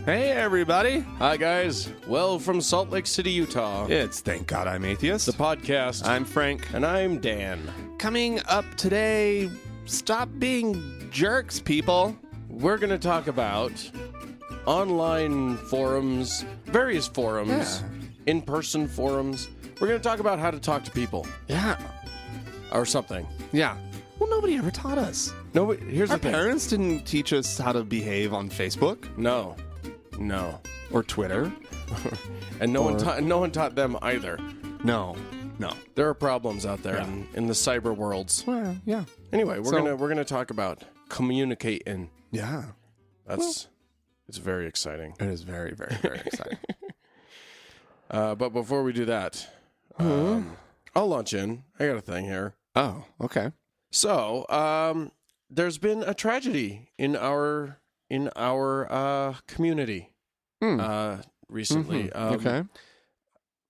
Hey, everybody. Hi, guys. Well, from Salt Lake City, Utah. It's Thank God I'm Atheist. The podcast. I'm Frank. And I'm Dan. Coming up today, stop being jerks, people. We're going to talk about online forums, various forums, in-person forums. We're going to talk about how to talk to people. Yeah. Or something. Yeah. Well, nobody ever taught us. No, here's Our the thing. parents didn't teach us how to behave on Facebook No. or Twitter. And no one taught them either. No. There are problems out there Yeah. in the cyber worlds. Well, yeah. Anyway, we're So- gonna talk about communicating. Yeah. It's very exciting. It is very, very, very exciting. But before we do that, I'll launch in. I got a thing here. Oh, okay. So, there's been a tragedy in our community recently. Okay.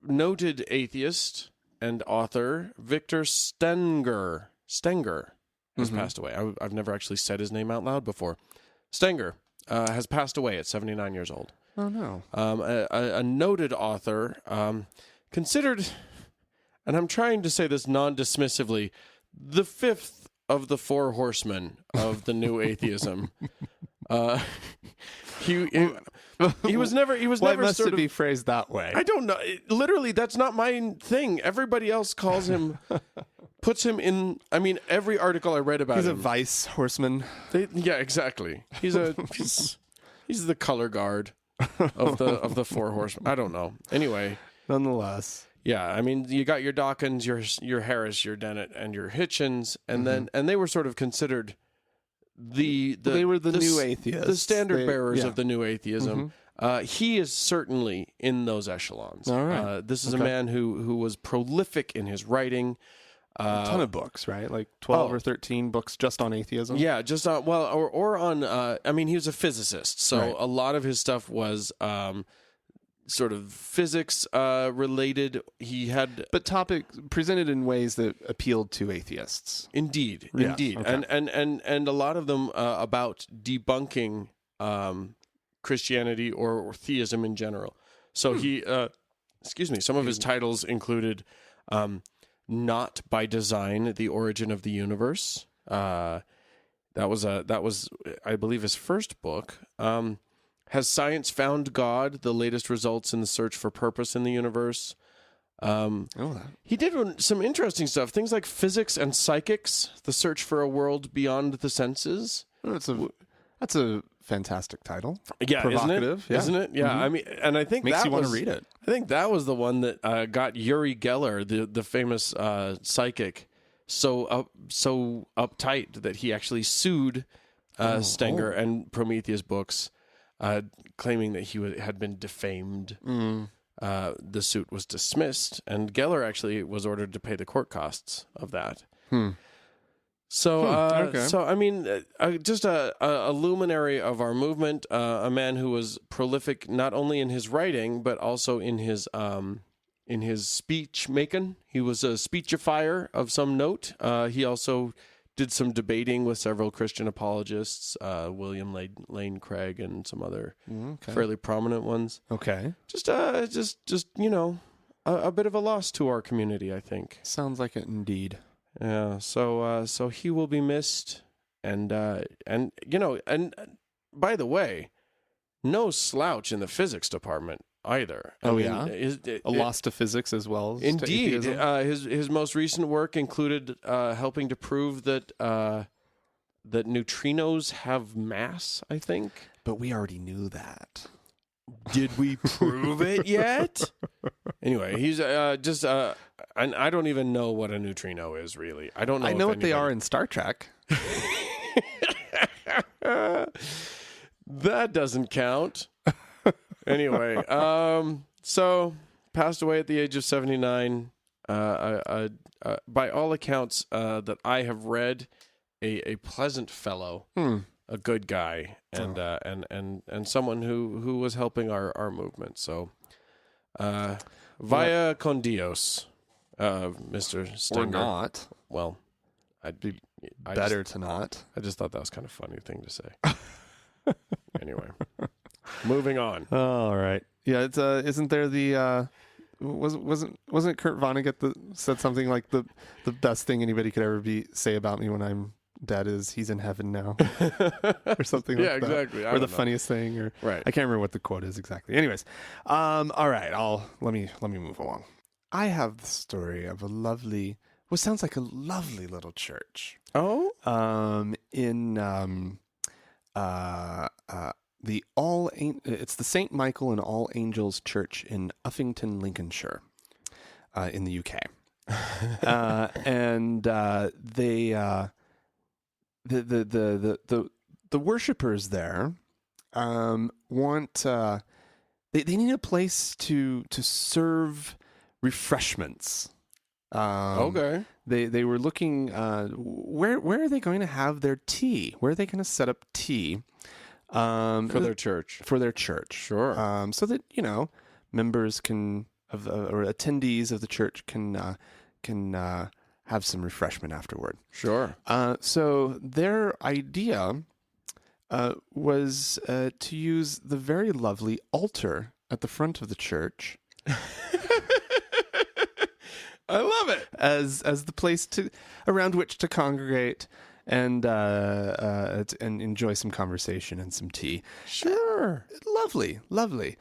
Noted atheist and author Victor Stenger has passed away. I've never actually said his name out loud before. Stenger has passed away at 79 years old. Oh, no. A noted author, considered, and I'm trying to say this non-dismissively, the fifth of the four horsemen of the new atheism. He was never. Why must sort it of, be phrased that way? I don't know. Literally, that's not my thing. Everybody else calls him, puts him in. I mean, every article I read about He's him. a vice horseman. Yeah, exactly. He's the color guard of the four horsemen. I don't know. Anyway, Nonetheless. yeah. I mean, you got your Dawkins, your Harris, your Dennett, and your Hitchens, and then they were sort of considered they were the new atheists. the standard bearers yeah. of the new atheism. He is certainly in those echelons. All right. This is a man who was prolific in his writing. A ton of books, right? Like 12 or 13 books just on atheism? Yeah, just on, or on, I mean, he was a physicist, so Right. a lot of his stuff was sort of physics related. He had... But topic presented in ways that appealed to atheists. Indeed. Okay. And a lot of them about debunking Christianity or theism in general. So he, some of his titles included Not by Design, The Origin of the Universe. That was, I believe, his first book. Has Science Found God? The Latest Results in the Search for Purpose in the Universe. He did some interesting stuff. Things like Physics and Psychics, The Search for a World Beyond the Senses. That's a fantastic title. Yeah, Provocative. Isn't it? Yeah. I mean, and I think Makes that you want to read it. I think that was the one that got Uri Geller, the famous psychic, so uptight that he actually sued Stenger and Prometheus Books, claiming that he had been defamed. The suit was dismissed, and Geller actually was ordered to pay the court costs of that. So, okay. so I mean, just a luminary of our movement, a man who was prolific not only in his writing but also in his speech making. He was a speechifier of some note. He also did some debating with several Christian apologists, William Lane Craig and some other fairly prominent ones. Okay. Just you know, a bit of a loss to our community, I think. Sounds like it indeed. Yeah, so he will be missed, and you know, and by the way, no slouch in the physics department either. I mean, A loss to physics as well. As to indeed, atheism? his most recent work included helping to prove that neutrinos have mass. I think. But we already knew that. Did we prove it yet? Anyway, he's and I don't even know what a neutrino is, really. I don't know. I know what they are in Star Trek. That doesn't count. Anyway, so passed away at the age of 79. By all accounts that I have read, a pleasant fellow, a good guy, and someone who was helping our movement. So, via con Dios, Mr. Stenger. Or not. Well, I'd be Better to not. I just thought that was kind of a funny thing to say. Anyway. Moving on. Oh, all right. Yeah, it's isn't there the wasn't it Kurt Vonnegut that said something like the best thing anybody could ever say about me when I'm dead is he's in heaven now, or something like that. Yeah, exactly. Or the funniest thing, or Right. I can't remember what the quote is exactly. Anyways, all right. Let me move along. I have the story of what sounds like a lovely little church. Oh. In it's the St. Michael and All Angels Church in Uffington, Lincolnshire, in the UK. And they the worshipers there want they need a place to serve refreshments. Okay. They were looking where are they going to have their tea? Where are they going to set up tea? For their church. Sure. So that members or attendees of the church can have some refreshment afterward. Sure. So their idea was to use the very lovely altar at the front of the church. I love it. As the place around which to congregate and enjoy some conversation and some tea. Sure. Lovely.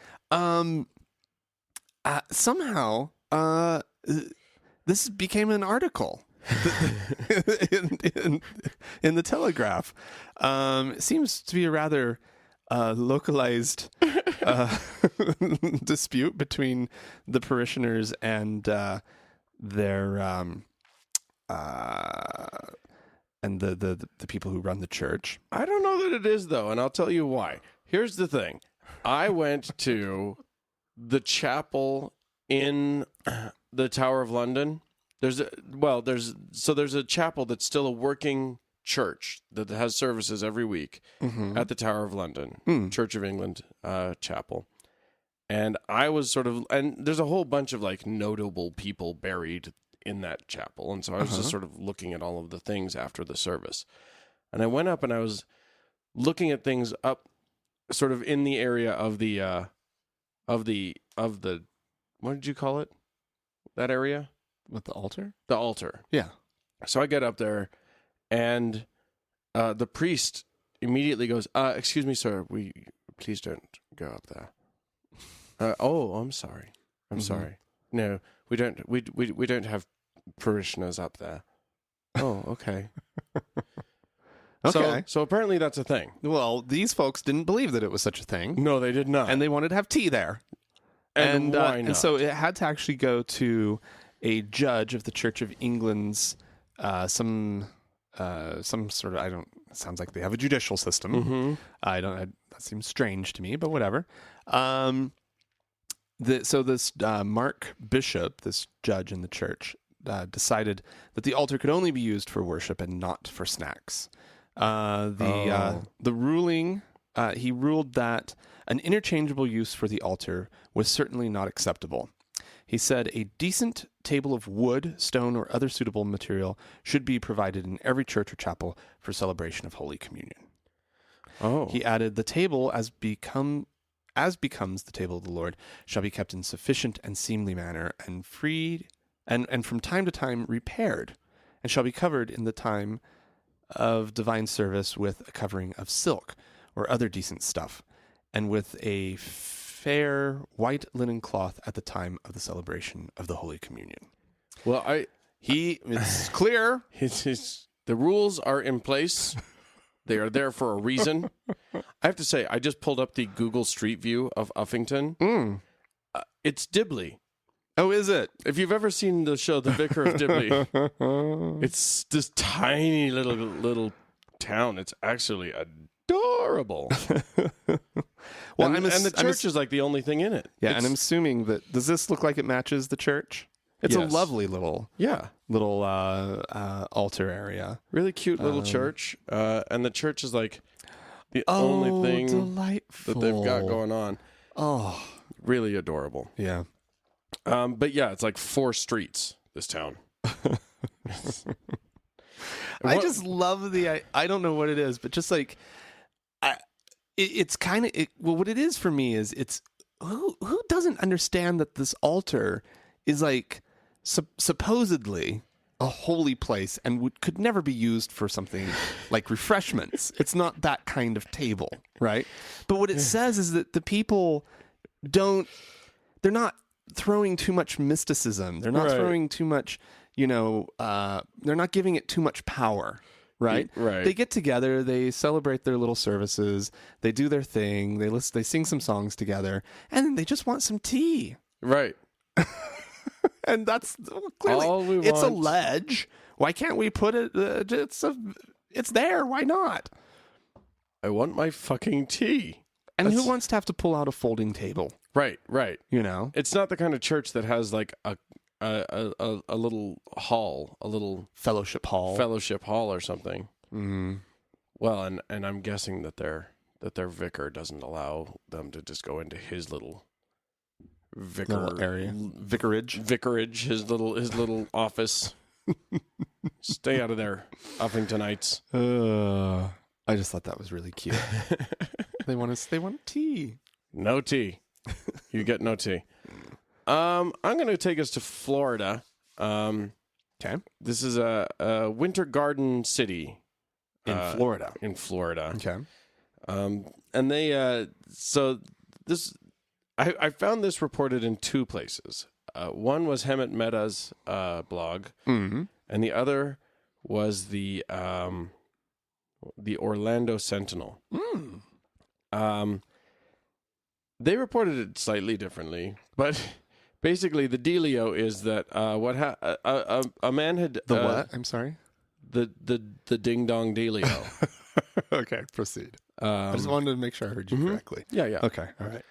Somehow this became an article in the Telegraph. It seems to be a rather localized dispute between the parishioners and their and the people who run the church. I don't know that it is, though, and I'll tell you why. Here's the thing. I went to the chapel in the Tower of London. There's a chapel that's still a working church that has services every week at the Tower of London, Church of England chapel. And I was and there's a whole bunch of like notable people buried in that chapel. And so I was just sort of looking at all of the things after the service. And I went up and I was looking at things up sort of in the area of the what did you call it? That area? With the altar? The altar. Yeah. So I get up there and the priest immediately goes, excuse me, sir, please don't go up there. I'm sorry. I'm sorry. No, we don't have parishioners up there. Oh, okay. Okay. So apparently that's a thing. Well, these folks didn't believe that it was such a thing. No, they did not. And they wanted to have tea there. And why not? And so it had to actually go to a judge of the Church of England's some sort of, it sounds like they have a judicial system. That seems strange to me, but whatever. This Mark Bishop, this judge in the church, decided that the altar could only be used for worship and not for snacks. The ruling, he ruled that an interchangeable use for the altar was certainly not acceptable. He said a decent table of wood, stone, or other suitable material should be provided in every church or chapel for celebration of Holy Communion. Oh. He added, the table as becomes the table of the Lord shall be kept in sufficient and seemly manner and freed and from time to time repaired, and shall be covered in the time of divine service with a covering of silk or other decent stuff, and with a fair white linen cloth at the time of the celebration of the Holy Communion. Well, it's clear. The rules are in place. They are there for a reason. I have to say, I just pulled up the Google Street View of Uffington. It's Dibley. Oh, is it? If you've ever seen the show The Vicar of Dibley, it's this tiny little town. It's actually adorable. Well, and the church is like the only thing in it. Yeah, and I'm assuming that, does this look like it matches the church? It's a lovely little altar area. Really cute little church. And the church is like the only thing delightful. that they've got going on. Oh, really adorable. Yeah. But yeah, it's like 4 streets, this town. I just love I don't know what it is, but just like, it's kind of well, what it is for me is it's who doesn't understand that this altar is like supposedly a holy place and could never be used for something like refreshments. It's not that kind of table, right? But what it says is that the people they're not throwing too much mysticism. They're not throwing too much, they're not giving it too much power, right? Right. They get together, they celebrate their little services, they do their thing, they sing some songs together, and then they just want some tea. Right. And that's clearly all we want. It's a ledge. Why can't we put it? It's there. Why not? I want my fucking tea. And who wants to have to pull out a folding table? Right. It's not the kind of church that has like a little hall, a little fellowship hall or something. Mm-hmm. Well, and I'm guessing that their vicar doesn't allow them to just go into his little vicarage, his little office. Stay out of there, Uffingtonites. I just thought that was really cute. They want tea. No tea. You get no tea. I'm going to take us to Florida. Okay. This is a Winter Garden City in Florida. Okay. And they I found this reported in two places. One was Hemant Mehta's blog, mm-hmm. and the other was the Orlando Sentinel. They reported it slightly differently, but basically the dealio is that a man had the what? I'm sorry. The ding dong dealio. Okay, proceed. I just wanted to make sure I heard you correctly. Yeah. Okay, all right.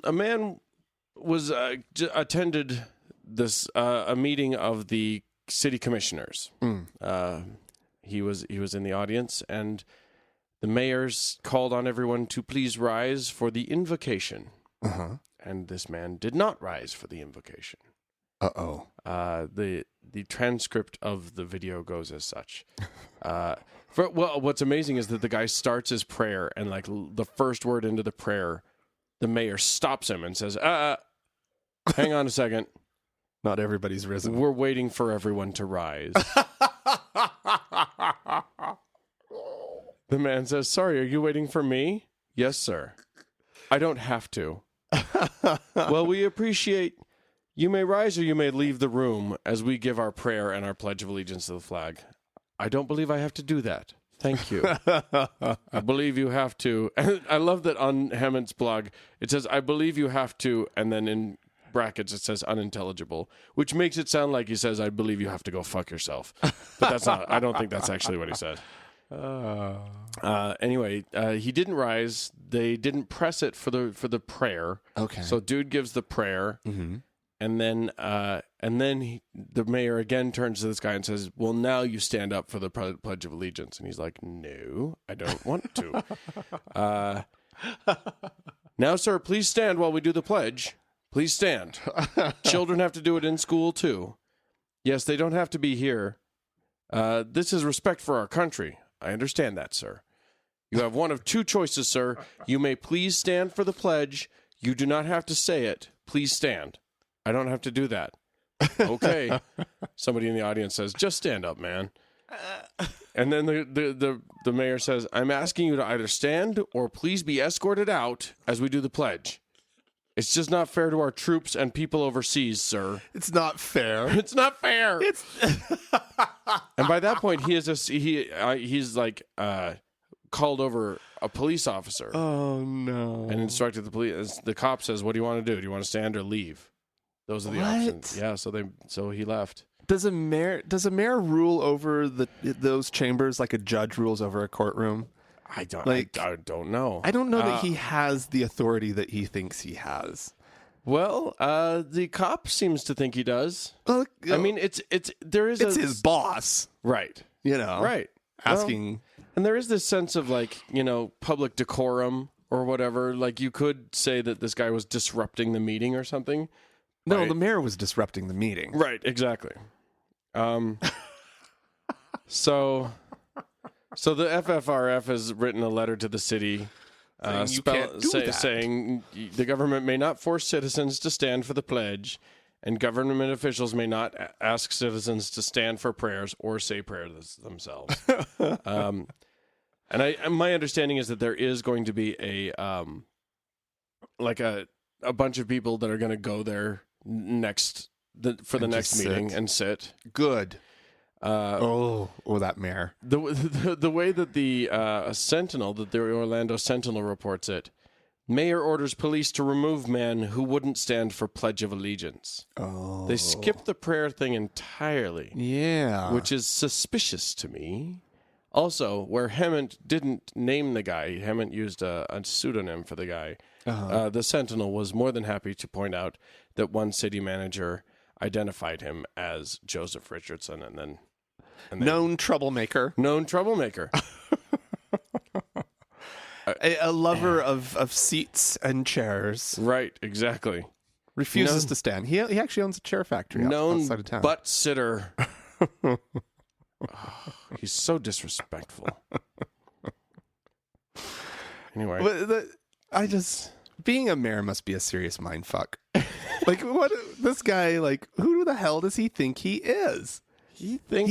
A man was attended this a meeting of the city commissioners. He was in the audience, and the mayors called on everyone to please rise for the invocation. And this man did not rise for the invocation. The transcript of the video goes as such. What's amazing is that the guy starts his prayer, and like the first word into the prayer, the mayor stops him and says, hang on a second. Not everybody's risen. We're waiting for everyone to rise. The man says, sorry, are you waiting for me? Yes, sir. I don't have to. Well, we appreciate you may rise or you may leave the room as we give our prayer and our pledge of allegiance to the flag. I don't believe I have to do that. Thank you. I believe you have to. And I love that on Hemant's blog, it says, I believe you have to, and then in brackets it says unintelligible, which makes it sound like he says, I believe you have to go fuck yourself. But that's not, I don't think that's actually what he said. Anyway, he didn't rise. They didn't press it for the prayer. Okay. So dude gives the prayer. Mm-hmm. And then the mayor again turns to this guy and says, well, now you stand up for the Pledge of Allegiance. And he's like, no, I don't want to. Now, sir, please stand while we do the pledge. Please stand. Children have to do it in school, too. Yes, they don't have to be here. This is respect for our country. I understand that, sir. You have one of two choices, sir. You may please stand for the pledge. You do not have to say it. Please stand. I don't have to do that. Okay. Somebody in the audience says, just stand up, man. And then the mayor says, I'm asking you to either stand or please be escorted out as we do the pledge. It's just not fair to our troops and people overseas, sir. It's not fair. It's not fair. It's And by that point, he's like called over a police officer. Oh no! And instructed the police. The cop says, "What do you want to do? Do you want to stand or leave?" Those are the options. Yeah. So he left. Does a mayor rule over those chambers like a judge rules over a courtroom? I don't know. I don't know that he has the authority that he thinks he has. Well, the cop seems to think he does. Well, I mean, it's his boss, right? Right. Asking, and there is this sense of like public decorum or whatever. Like you could say that this guy was disrupting the meeting or something. No, right? The mayor was disrupting the meeting. Right. Exactly. So So the FFRF has written a letter to the city Saying you can't do that. saying the government may not force citizens to stand for the pledge, and government officials may not ask citizens to stand for prayers or say prayers themselves. And my understanding is that there is going to be a bunch of people that are going to go there for the next meeting and sit. Good. That mayor. The way that the Sentinel, that the Orlando Sentinel reports it, mayor orders police to remove men who wouldn't stand for Pledge of Allegiance. Oh. They skipped the prayer thing entirely. Yeah. Which is suspicious to me. Also, where Hemant didn't name the guy, Hemant used a pseudonym for the guy. The Sentinel was more than happy to point out that one city manager identified him as Joseph Richardson, and then known troublemaker. A lover of seats and chairs. Right, exactly. Refuses to stand. He actually owns a chair factory outside of town. Butt sitter. He's so disrespectful. Anyway, being a mayor must be a serious mindfuck. Like, what? This guy, like, who the hell does he think he is? He thinks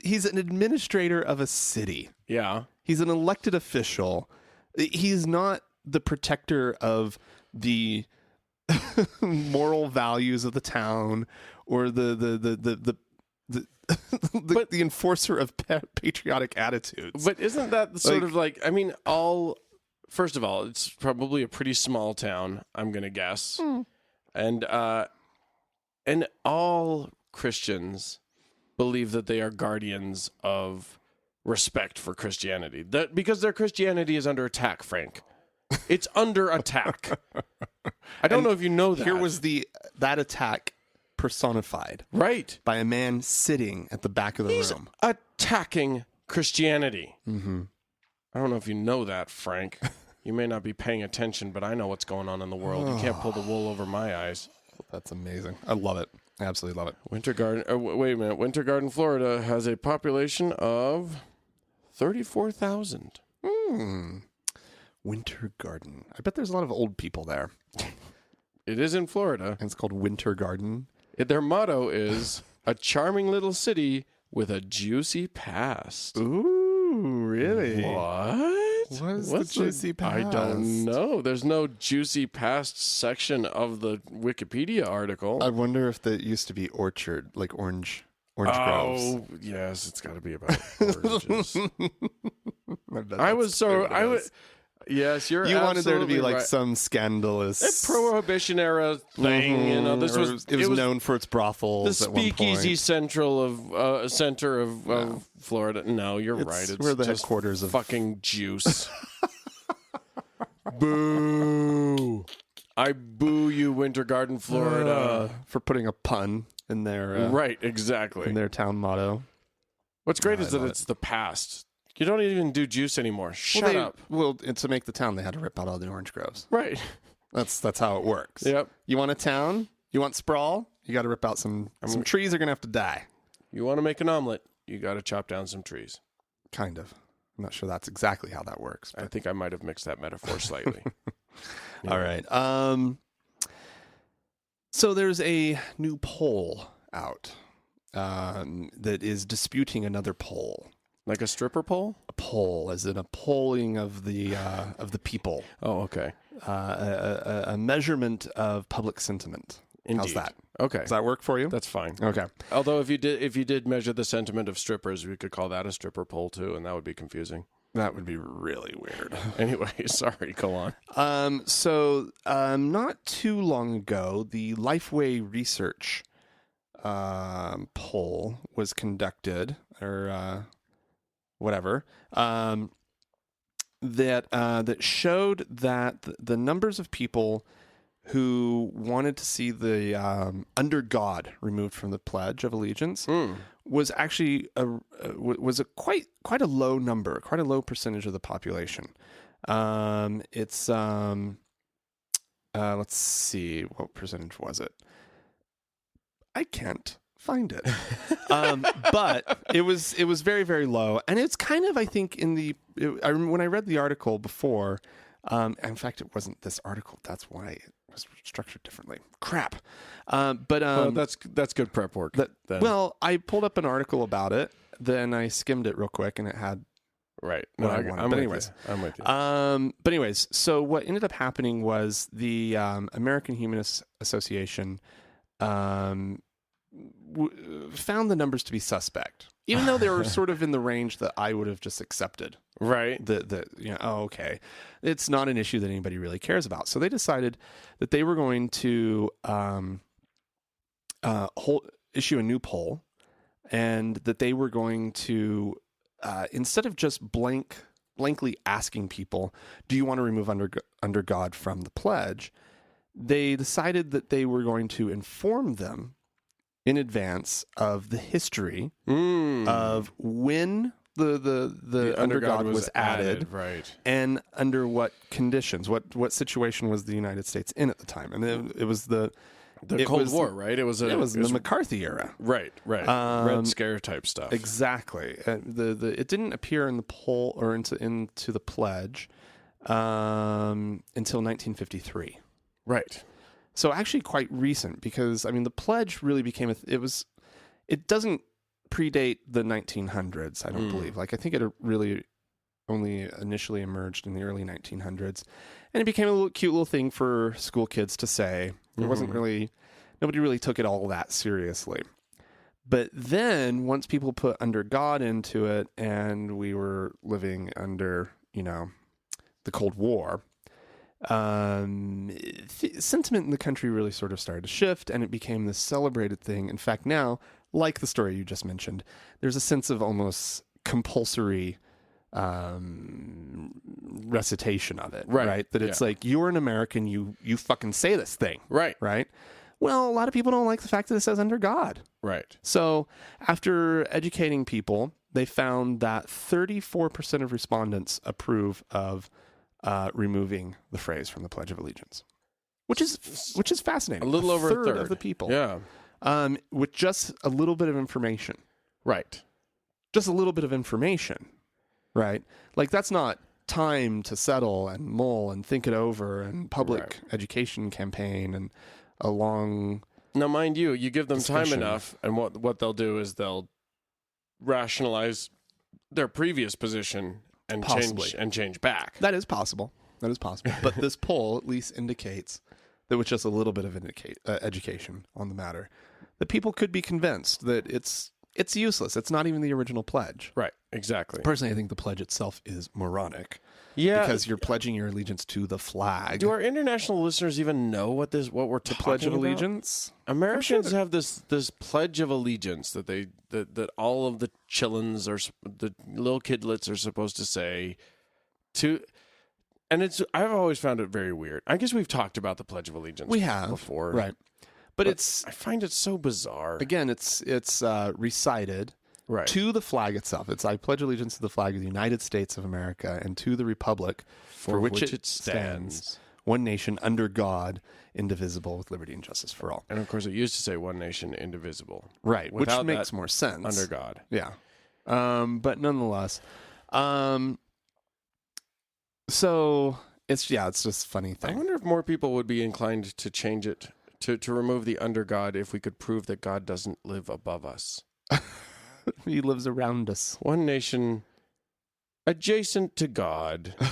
he's an administrator of a city. Yeah. He's an elected official. He's not the protector of the moral values of the town or the enforcer of patriotic attitudes. But isn't that sort of like, I mean, first of all, it's probably a pretty small town, I'm going to guess. And all Christians believe that they are guardians of respect for Christianity. Because their Christianity is under attack, Frank. It's under attack. I don't know if you know that. Here was that attack personified. Right. By a man sitting at the back of the room. Attacking Christianity. Mm-hmm. I don't know if you know that, Frank. You may not be paying attention, but I know what's going on in the world. You can't pull the wool over my eyes. That's amazing. I love it. I absolutely love it. Winter Garden, Florida has a population of 34,000. Winter Garden. I bet there's a lot of old people there. It is in Florida. And it's called Winter Garden. Their motto is a charming little city with a juicy past. Ooh, really? What? What's the juicy past? I don't know. There's no juicy past section of the Wikipedia article. I wonder if that used to be orchard, like orange groves. Oh, yes, it's got to be about oranges. Yes, you wanted there to be like right. some scandalous Prohibition era thing. Mm-hmm. You know, it was known for its brothels. The speakeasy center of Florida. No, you're right. It's where the just headquarters of fucking juice. Boo! I boo you, Winter Garden, Florida, for putting a pun in their right. Exactly in their town motto. What's great is that it's the past. You don't even do juice anymore. Shut up. Well, to make the town, they had to rip out all the orange groves. Right. That's how it works. Yep. You want a town? You want sprawl? You got to rip out some trees are going to have to die. You want to make an omelet? You got to chop down some trees. Kind of. I'm not sure that's exactly how that works. I think I might have mixed that metaphor slightly. All right. So there's a new poll out that is disputing another poll. Like a stripper poll? A poll, as in a polling of the people. Oh, okay. A measurement of public sentiment. Indeed. How's that? Okay. Does that work for you? That's fine. Okay. Although if you did measure the sentiment of strippers, we could call that a stripper poll too, and that would be confusing. That would be really weird. Anyway, sorry, go on. So not too long ago, the Lifeway Research poll was conducted, or whatever, that showed that the numbers of people who wanted to see the under God removed from the Pledge of Allegiance was actually quite a low number, quite a low percentage of the population. It's let's see, what percentage was it? I can't find it. But it was very, very low. And it's kind of, I think, when I read the article before, in fact, it wasn't this article. That's why it was structured differently. Crap. Well, that's good prep work. Well, I pulled up an article about it, then I skimmed it real quick, and it had right. No, I'm with you. But anyways, so what ended up happening was the American Humanist Association found the numbers to be suspect, even though they were sort of in the range that I would have just accepted. Right. Okay, it's not an issue that anybody really cares about. So they decided that they were going to issue a new poll, and that they were going to instead of just blankly asking people, "Do you want to remove under God from the pledge?" they decided that they were going to inform them in advance of the history of when the under God was added, right, and under what conditions, what situation was the United States in at the time, and it was the Cold War, right? It was the McCarthy era, right. Red Scare type stuff, exactly. It didn't appear in the poll or into the pledge until 1953, right? So actually quite recent, because I mean the pledge really became it doesn't predate the 1900s, I don't believe. Like I think it really only initially emerged in the early 1900s, and it became a cute little thing for school kids to say. It wasn't really, nobody really took it all that seriously. But then once people put under God into it, and we were living under, the Cold War, sentiment in the country really sort of started to shift, and it became this celebrated thing. In fact, now, like the story you just mentioned, there's a sense of almost compulsory recitation of it, right? That it's like, you're an American, you fucking say this thing, right? Well, a lot of people don't like the fact that it says under God, right? So after educating people, they found that 34% of respondents approve of removing the phrase from the Pledge of Allegiance, which is fascinating. A little over a third of the people, with just a little bit of information, right? Just a little bit of information. Right? Like, that's not time to settle and mull and think it over and public education campaign and a long... Now, mind you give them discussion. time enough, and what they'll do is they'll rationalize their previous position and change back. That is possible. But this poll at least indicates that with just a little bit of education on the matter, that people could be convinced that it's useless. It's not even the original pledge. Right, exactly. Personally, I think the pledge itself is moronic. Yeah. Because you're pledging your allegiance to the flag. Do our international listeners even know what we're talking about? The Pledge of Allegiance? Americans have this Pledge of Allegiance that all of the chillins the little kidlets are supposed to say and I've always found it very weird. I guess we've talked about the Pledge of Allegiance before. Right. But I find it so bizarre. Again, it's recited to the flag itself. It's I pledge allegiance to the flag of the United States of America and to the republic for which it stands, one nation under God, indivisible, with liberty and justice for all. And of course, it used to say one nation, indivisible. Right, which makes more sense. Under God. Yeah. But nonetheless, so it's just a funny thing. I wonder if more people would be inclined to change it. To remove the under God if we could prove that God doesn't live above us. He lives around us. One nation adjacent to God. I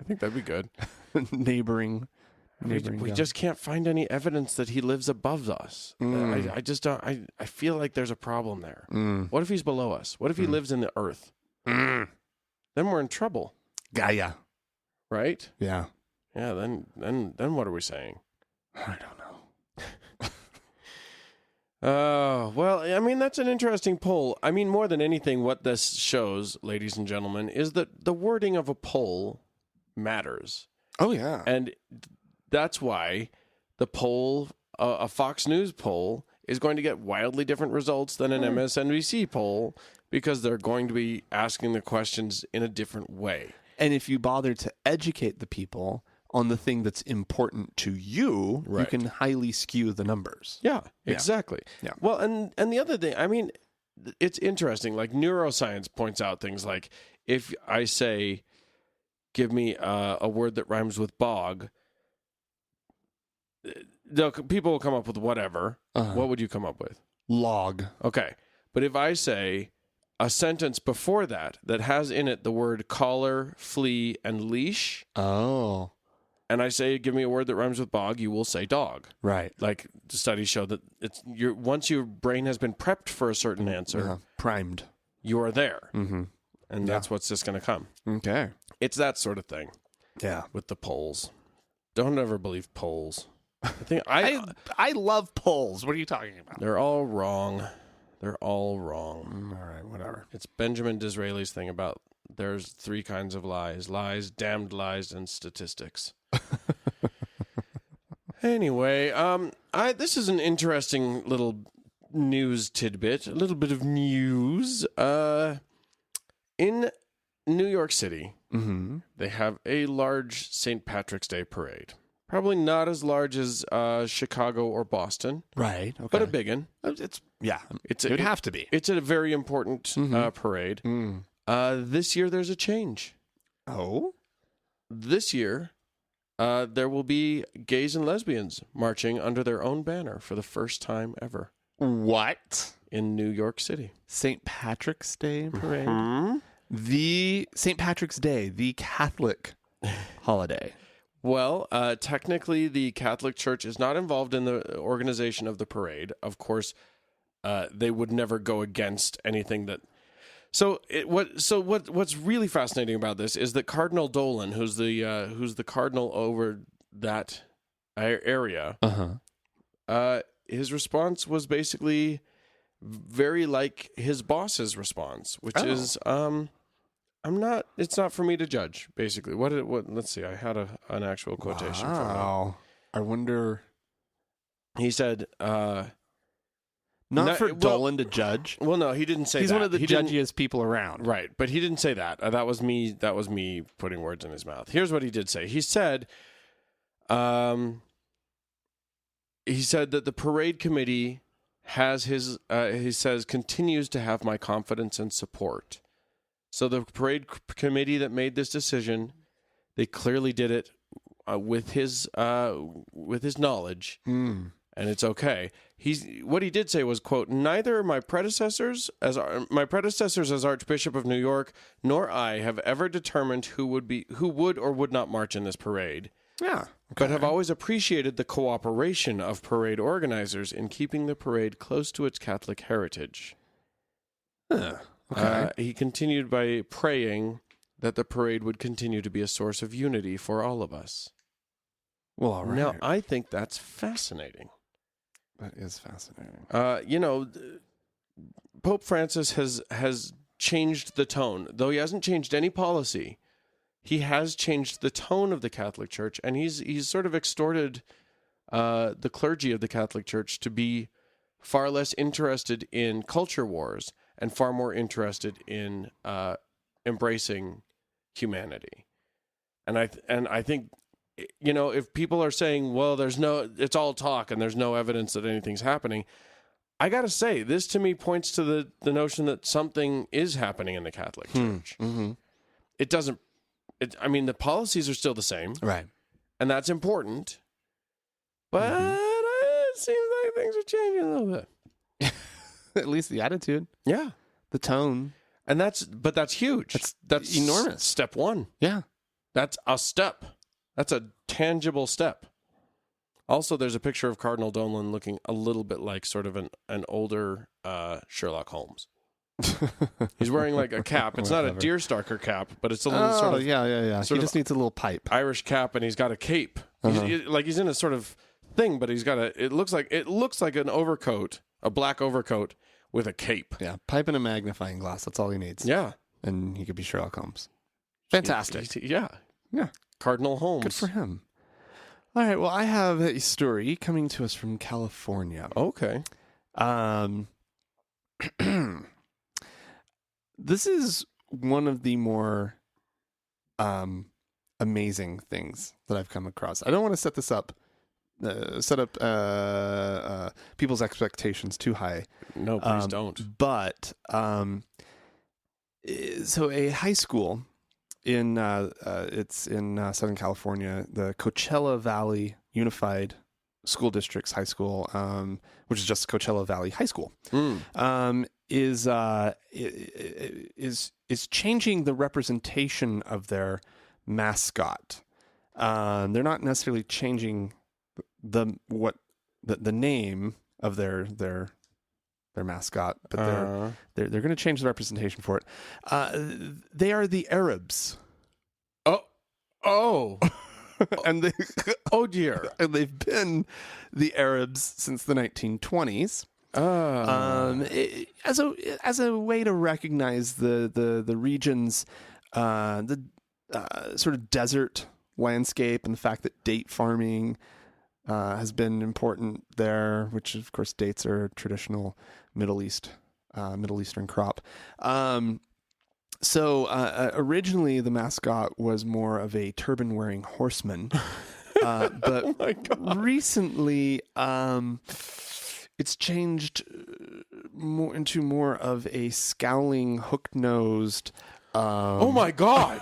think that'd be good. Neighboring. We just can't find any evidence that he lives above us. I just don't. I feel like there's a problem there. What if he's below us? What if he lives in the earth? Then we're in trouble. Gaia. Right? Yeah. Yeah, then what are we saying? I don't know. Well, I mean, that's an interesting poll. I mean, more than anything, what this shows, ladies and gentlemen, is that the wording of a poll matters. Oh, yeah. And that's why the poll, a Fox News poll, is going to get wildly different results than an MSNBC poll, because they're going to be asking the questions in a different way. And if you bother to educate the people on the thing that's important to you, you Right. can highly skew the numbers. Yeah, exactly. Yeah. Well, and the other thing, I mean, it's interesting. Like neuroscience points out things like if I say, give me a word that rhymes with bog, people will come up with whatever. What would you come up with? Log. Okay. But if I say a sentence before that has in it the word collar, flea, and leash, Oh. and I say, give me a word that rhymes with bog, you will say dog. Right. Like the studies show that once your brain has been prepped for a certain answer, Primed. you are there. Mm-hmm. And that's what's just going to come. Okay. It's that sort of thing Yeah. with the polls. Don't ever believe polls. I think I love polls. What are you talking about? they're all wrong. They're all wrong. All right, whatever. It's Benjamin Disraeli's thing about there's 3 kinds of lies: lies, damned lies, and statistics. Anyway, this is an interesting little news tidbit, a little bit of news. In New York City, they have a large St. Patrick's Day parade. Probably not as large as Chicago or Boston, Right. Okay. but a big one. It would It- have to be. It's a very important parade. This year, there's a change. Oh. This year, there will be gays and lesbians marching under their own banner for the first time ever What? in New York City. St. Patrick's Day parade? Hmm? The St. Patrick's Day, the Catholic holiday. Well, technically, the Catholic Church is not involved in the organization of the parade. Of course, they would never go against anything that. What's really fascinating about this is that Cardinal Dolan, who's the cardinal over that area, his response was basically very like his boss's response, which is, it's not for me to judge. Basically, what? Let's see. I had an actual quotation from Wow. I wonder. it. He said, Not for Dolan to judge. Well, no, he didn't say He's that. one of the He didn't- judgiest people around. Right, but he didn't say that. That was me putting words in his mouth. Here's what he did say. He said that the parade committee has continues to have my confidence and support. So the parade committee that made this decision, they clearly did it with his knowledge. And it's okay. What he did say was, quote, neither my predecessors as Archbishop of New York nor I have ever determined who would or would not march in this parade. Yeah. But have always appreciated the cooperation of parade organizers in keeping the parade close to its Catholic heritage. Okay. He continued by praying that the parade would continue to be a source of unity for all of us. Well, all right. Now, I think that's fascinating. That is fascinating. Pope Francis has changed the tone. Though he hasn't changed any policy, he has changed the tone of the Catholic Church, and he's sort of extorted the clergy of the Catholic Church to be far less interested in culture wars and far more interested in embracing humanity. And I think, if people are saying, well, it's all talk and there's no evidence that anything's happening, I got to say, this to me points to the notion that something is happening in the Catholic Church. It doesn't, the policies are still the same. Right. And that's important. But it seems like things are changing a little bit. At least the attitude. Yeah. The tone. And that's huge. That's enormous. Step one. Yeah. That's a step. That's a tangible step. Also, there's a picture of Cardinal Dolan looking a little bit like sort of an older Sherlock Holmes. He's wearing like a cap. It's not a deerstalker cap, but it's a little sort of yeah. He just needs a little pipe. Irish cap, and he's got a cape. He's in a sort of thing, but he's got it looks like an overcoat, a black overcoat with a cape. Yeah, pipe and a magnifying glass. That's all he needs. Yeah, and he could be Sherlock Holmes. Fantastic. Yeah. Yeah. Cardinal Holmes. Good for him. All right. Well, I have a story coming to us from California. Okay. This is one of the more amazing things that I've come across. I don't want to set this up, people's expectations too high. No, please don't. But so a high school in it's in Southern California, the Coachella Valley Unified School District's high school, which is just Coachella Valley High School, is changing the representation of their mascot. They're not necessarily changing the name of their mascot, but they're going to change the representation for it. They are the Arabs. Oh. And they, oh dear. And they've been the Arabs since the 1920s. As a way to recognize the region's sort of desert landscape, and the fact that date farming has been important there, which of course dates are a traditional Middle Eastern crop. So originally the mascot was more of a turban-wearing horseman, but oh my God. Recently it's changed into more of a scowling, hook-nosed. Oh my God!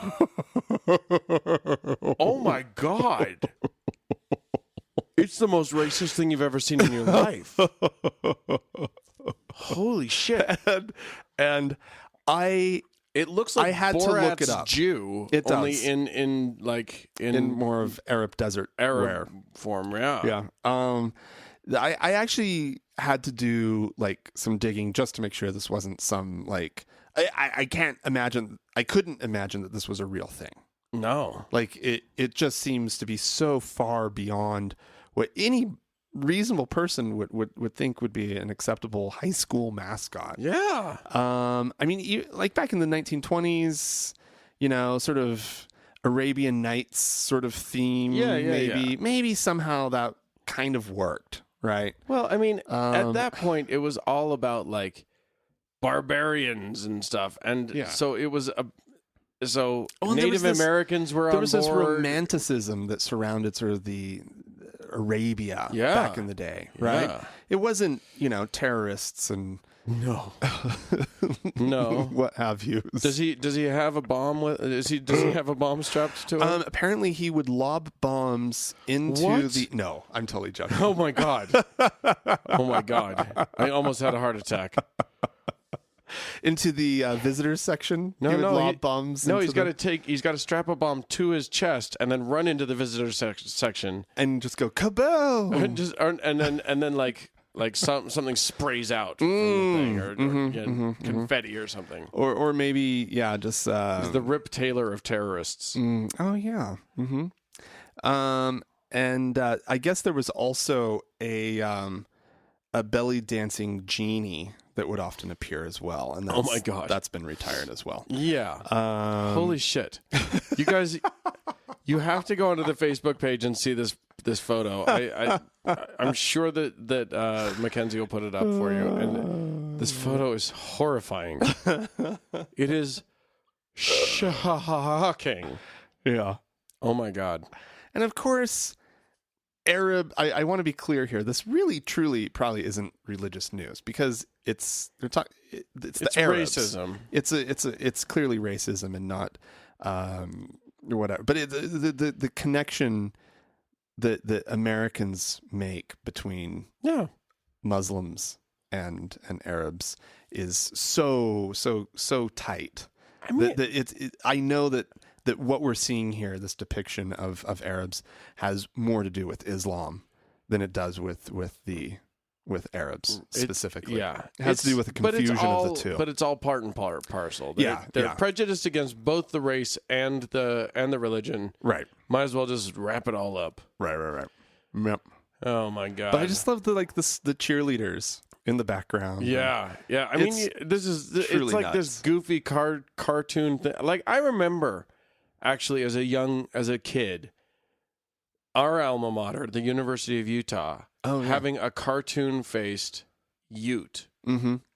Oh my God! It's the most racist thing you've ever seen in your life. Holy shit! And it looks like I had Borat's to look it up. Jew, it only does. in more of Arab desert wear form. Yeah. I actually had to do like some digging just to make sure this wasn't some like I couldn't imagine that this was a real thing. No, like it just seems to be so far beyond what any reasonable person would think would be an acceptable high school mascot. Yeah. I mean, like back in the 1920s, sort of Arabian Nights sort of theme. Maybe somehow that kind of worked, right? Well, I mean, at that point, it was all about like barbarians and stuff, and so it was Native Americans were on board. There was this romanticism that surrounded sort of the Arabia back in the day, right? Yeah. It wasn't, terrorists and no, what have you. Does he have a bomb does he have a bomb strapped to him? Apparently he would lob bombs into no, I'm totally joking. Oh my God. Oh my God. I almost had a heart attack. Into the visitors section. He would lob bombs. No, he's got to strap a bomb to his chest and then run into the visitors section and just go kaboom. and then like something sprays out from the thing, or confetti or something, or maybe just he's the Rip Taylor of terrorists. Oh yeah. And I guess there was also a belly dancing genie that would often appear as well, and oh my God, that's been retired as well. Yeah. Holy shit, you guys, you have to go onto the Facebook page and see this photo. I'm sure that Mackenzie will put it up for you, and this photo is horrifying. It is shocking. Yeah. Oh my God. And of course, Arab. I want to be clear here. This really, truly, probably isn't religious news, because it's the Arabs. Racism. It's clearly racism and not whatever. But the connection that Americans make between Muslims and Arabs is so tight. I mean, I know that what we're seeing here, this depiction of Arabs, has more to do with Islam than it does with Arabs specifically. It has to do with the confusion of the two. But it's all part and parcel. They're prejudiced against both the race and the religion. Right. Might as well just wrap it all up. Right. Yep. Oh my God. But I just love the cheerleaders in the background. Yeah. I mean, it's like nuts. This goofy cartoon thing. Like, I remember actually as a kid, our alma mater, the University of Utah, having a cartoon-faced Ute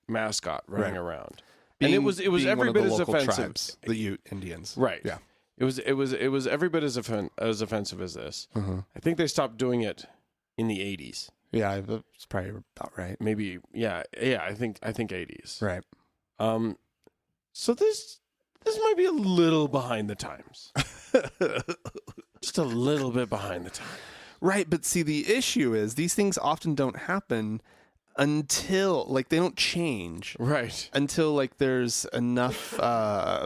mascot running around. And it was every bit as offensive. Tribes, the Ute Indians. Right. Yeah. It was every bit as offensive as this. I think they stopped doing it in the 80s. Yeah, that's probably about right. Maybe, yeah. I think 80s. Right. So this might be a little behind the times. Just a little bit behind the times. Right, but see, the issue is these things often don't happen until, like, they don't change. Right. Until, like, there's enough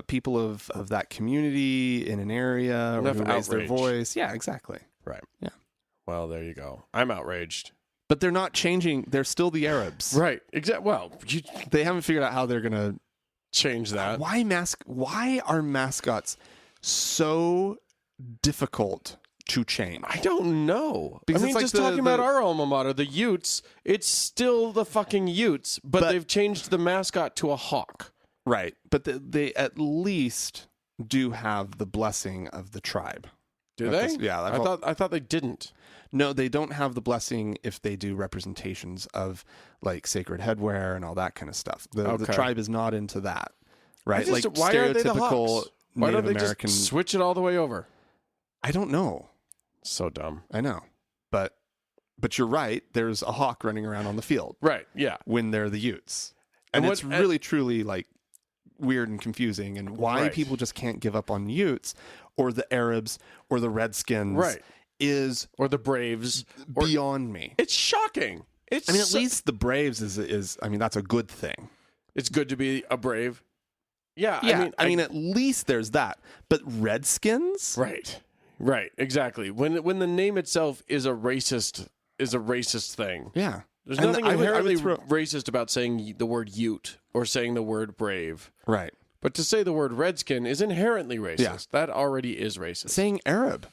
people of that community in an area Enough or who raise their outrage. voice. Yeah, exactly. Right. Yeah. Well, there you go. I'm outraged. But they're not changing. They're still the Arabs. Right. Exactly. Well, They haven't figured out how they're going to change that. Why are mascots so difficult to change? I don't know. Because I mean, it's like just talking about our alma mater, the Utes, it's still the fucking Utes, but they've changed the mascot to a hawk. Right. But they at least do have the blessing of the tribe. Do they? Yeah. I thought they didn't. No, they don't have the blessing if they do representations of like sacred headwear and all that kind of stuff. The tribe is not into that, right? Like why are they the stereotypical Hawks? Why Native don't they American. just switch it all the way over? I don't know. So dumb. I know, but you're right. There's a hawk running around on the field, Right? Yeah. when they're the Utes, and it's really truly like weird and confusing. And why people just can't give up on Utes or the Arabs or the Redskins, Right? Is or the Braves beyond me. It's shocking. At least the Braves is. I mean, that's a good thing. It's good to be a Brave. Yeah. I mean, at least there's that. But Redskins, right, exactly. When the name itself is a racist thing. Yeah, There's nothing inherently racist about saying the word Ute or saying the word Brave. Right. But to say the word Redskin is inherently racist. Yeah. That already is racist. Saying Arab.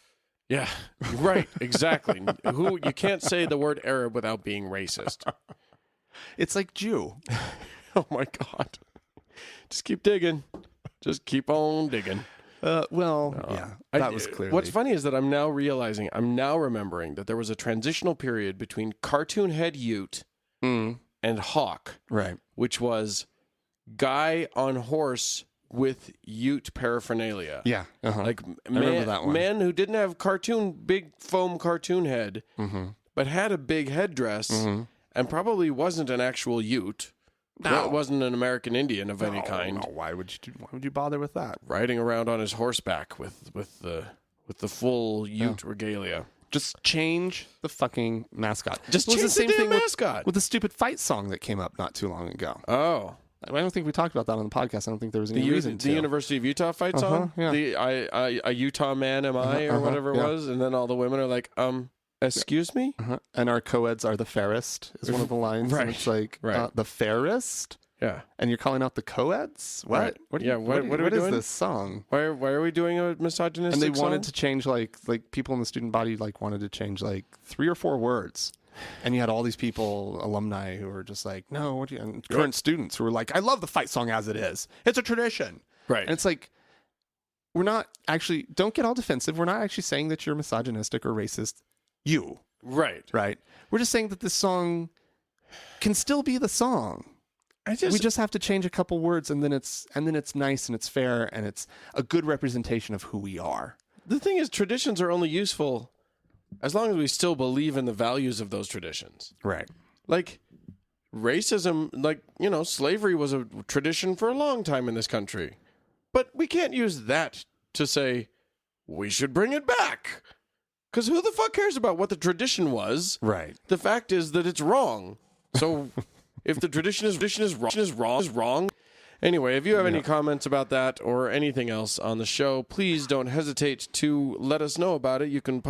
Yeah, right, exactly. You can't say the word Arab without being racist. It's like Jew. Oh my God. Just keep digging. Just keep on digging. Yeah, that was clearly. What's funny is that I'm now remembering that there was a transitional period between cartoon head Ute and hawk, right? Which was guy on horse with Ute paraphernalia. Yeah. Like I remember that one. Man who didn't have big foam cartoon head, but had a big headdress and probably wasn't an actual Ute. No. It wasn't an American Indian of any kind. No. Why would you bother with that? Riding around on his horseback with the full Ute regalia. Just change the fucking mascot. Just change the same thing mascot. With the stupid fight song that came up not too long ago. Oh. I don't think we talked about that on the podcast. I don't think there was any reason to. The University of Utah fight song? Yeah. A Utah man am I, or whatever it was. And then all the women are like, excuse me? And our co-eds are the fairest, is one of the lines. Right. And it's like, the fairest? Yeah. And you're calling out the co-eds? What? Right. What are we doing? What is this song? Why are we doing a misogynistic song? And they wanted song? to change, like people in the student body, wanted to change, 3 or 4 words. And you had all these people, alumni, who were just like, no, and current students who were like, I love the fight song as it is. It's a tradition. Right. And it's like, we're not actually, don't get all defensive. We're not actually saying that you're misogynistic or racist. You. Right. Right. We're just saying that this song can still be the song. We just have to change a couple words, and then it's nice and it's fair and it's a good representation of who we are. The thing is, traditions are only useful as long as we still believe in the values of those traditions. Right. Like racism, slavery was a tradition for a long time in this country. But we can't use that to say we should bring it back. Because who the fuck cares about what the tradition was? Right. The fact is that it's wrong. So if the tradition is wrong. Anyway, if you have any comments about that or anything else on the show, please don't hesitate to let us know about it. You can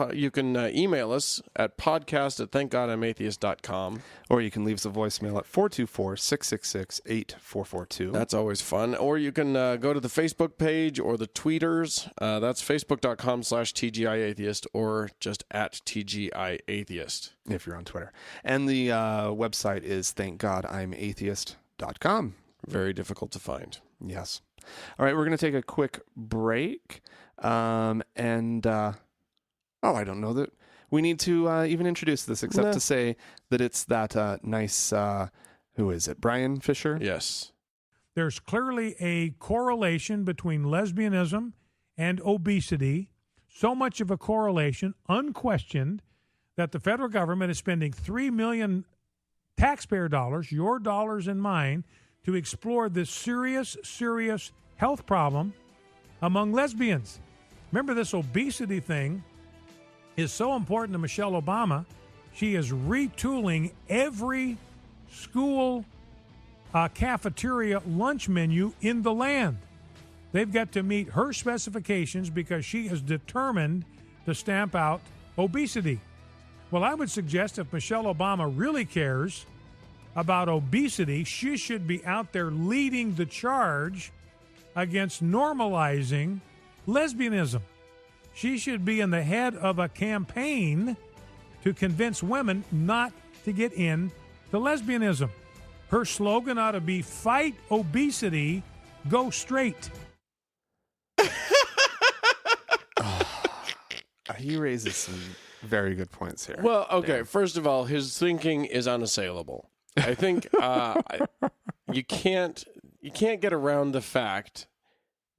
email us at podcast@thankgodimatheist.com. Or you can leave us a voicemail at 424-666-8442. That's always fun. Or you can go to the Facebook page or the tweeters. That's facebook.com/TGIAtheist or just at TGIAtheist. If you're on Twitter. And the website is thankgodimatheist.com. Very difficult to find. Yes. All right, we're going to take a quick break. I don't know that we need to even introduce this except to say that it's that nice, who is it, Brian Fisher? Yes. There's clearly a correlation between lesbianism and obesity, so much of a correlation, unquestioned, that the federal government is spending $3 million taxpayer dollars, your dollars and mine, to explore this serious, serious health problem among lesbians. Remember, this obesity thing is so important to Michelle Obama. She is retooling every school cafeteria lunch menu in the land. They've got to meet her specifications because she is determined to stamp out obesity. Well, I would suggest if Michelle Obama really cares about obesity, she should be out there leading the charge against normalizing lesbianism. She should be in the head of a campaign to convince women not to get into lesbianism. Her slogan ought to be, fight obesity, go straight. He raises some very good points here. Well, okay. Dan. First of all, his thinking is unassailable. I think you can't get around the fact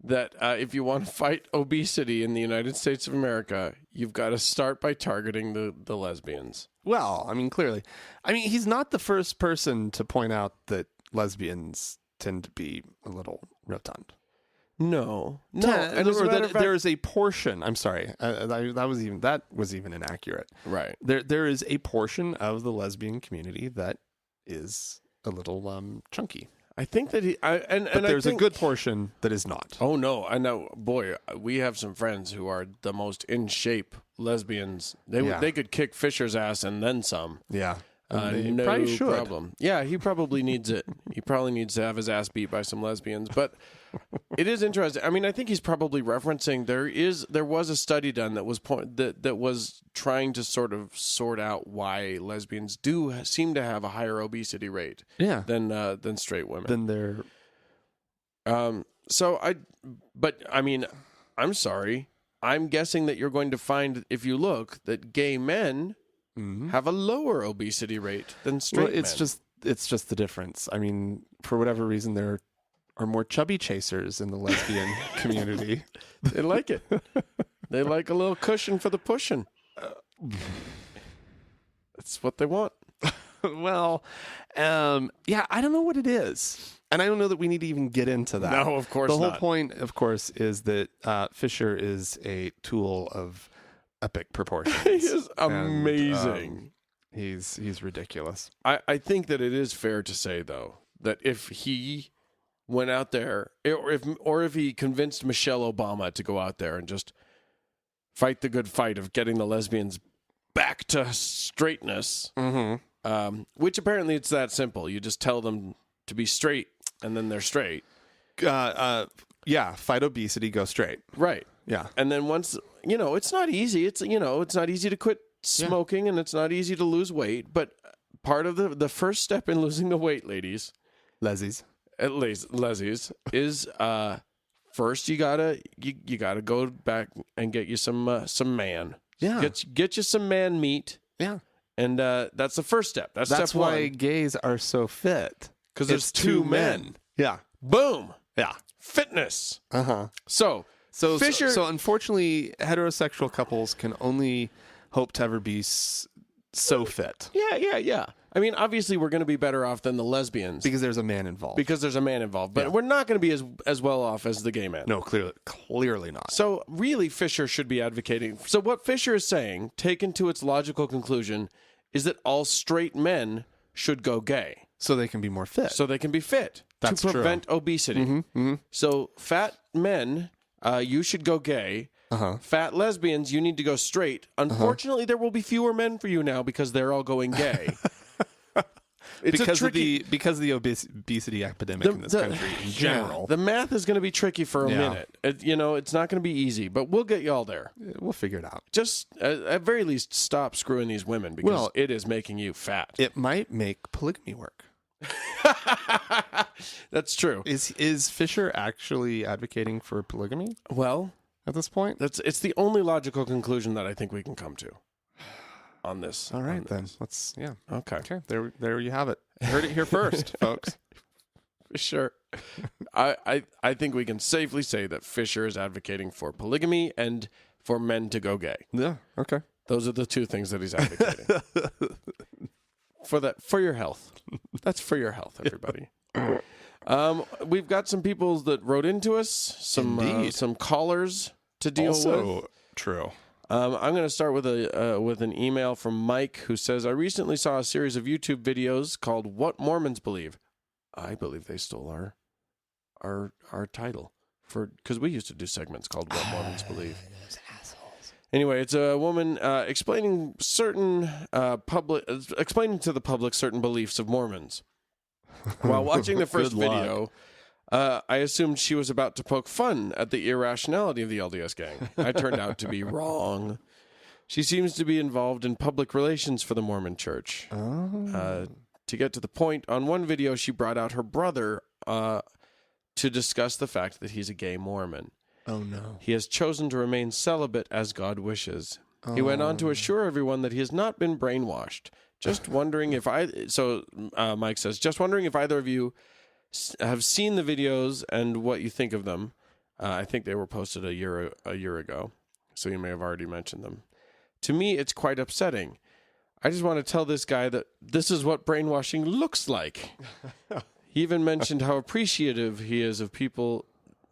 that if you want to fight obesity in the United States of America, you've got to start by targeting the lesbians. Well, I mean, clearly. I mean, he's not the first person to point out that lesbians tend to be a little rotund. No. And there is a portion. I'm sorry, that was even inaccurate. Right. There is a portion of the lesbian community that is a little chunky. I think that but there's a good portion that is not. Oh no, I know. Boy, we have some friends who are the most in shape lesbians. They could kick Fisher's ass and then some. Yeah. No probably should. problem. Yeah, he probably needs it. He probably needs to have his ass beat by some lesbians. But it is interesting. I mean, I think he's probably referencing there was a study done that was that was trying to sort out why lesbians do seem to have a higher obesity rate. Yeah. Than straight women. Than their. But I mean, I'm sorry. I'm guessing that you're going to find, if you look, that gay men. Mm-hmm. Have a lower obesity rate than straight men. It's just the difference. I mean, for whatever reason, there are more chubby chasers in the lesbian community. They like it. They like a little cushion for the pushing. That's what they want. Well, yeah, I don't know what it is. And I don't know that we need to even get into that. No, of course not. The whole point, of course, is that Fisher is a tool of epic proportions. He is amazing. He's ridiculous. I think that it is fair to say, though, that if he went out there, or if he convinced Michelle Obama to go out there and just fight the good fight of getting the lesbians back to straightness, which apparently it's that simple. You just tell them to be straight, and then they're straight. Yeah, fight obesity, go straight. Right. Yeah. And then once, it's not easy. It's not easy to quit smoking, and it's not easy to lose weight. But part of the first step in losing the weight, ladies, lesbies, is first you gotta go back and get you some man. Yeah. Get you some man meat. Yeah. And that's the first step. That's step why one. gays are so fit. Because there's two men. Yeah. Boom. Yeah. Fitness. Uh-huh. So Fisher. So unfortunately, heterosexual couples can only hope to ever be so fit. Yeah. I mean, obviously, we're going to be better off than the lesbians because there's a man involved. But we're not going to be as well off as the gay men. No, clearly not. So really, Fisher should be advocating. So what Fisher is saying, taken to its logical conclusion, is that all straight men should go gay. So they can be more fit. So they can be fit. That's to prevent obesity. Mm-hmm, mm-hmm. So fat men, you should go gay. Uh-huh. Fat lesbians, you need to go straight. Unfortunately, there will be fewer men for you now because they're all going gay. Because of the obesity epidemic in this country in general. Yeah, the math is going to be tricky for a minute. It's not going to be easy, but we'll get you all there. We'll figure it out. Just, at very least, stop screwing these women because it is making you fat. It might make polygamy work. That's true. Is Fisher actually advocating for polygamy? Well, at this point, it's the only logical conclusion that I think we can come to on this. All right, then. Let's Okay. There you have it. Heard it here first, folks. Sure. I think we can safely say that Fisher is advocating for polygamy and for men to go gay. Yeah. Okay. Those are the two things that he's advocating. For your health. That's for your health, everybody. We've got some people that wrote into us, some callers to deal with. True. I'm going to start with an email from Mike, who says, I recently saw a series of YouTube videos called What Mormons Believe. I believe they stole our title because we used to do segments called What Mormons Believe. Those assholes. Anyway, it's a woman explaining to the public certain beliefs of Mormons. While watching the first video, I assumed she was about to poke fun at the irrationality of the LDS gang. I turned out to be wrong. She seems to be involved in public relations for the Mormon Church. To get to the point, on one video, she brought out her brother to discuss the fact that he's a gay Mormon. Oh, no. He has chosen to remain celibate as God wishes. He went on to assure everyone that he has not been brainwashed. Just wondering if Mike says, just wondering if either of you have seen the videos and what you think of them. I think they were posted a year ago, so you may have already mentioned them. To me, it's quite upsetting. I just want to tell this guy that this is what brainwashing looks like. He even mentioned how appreciative he is of people,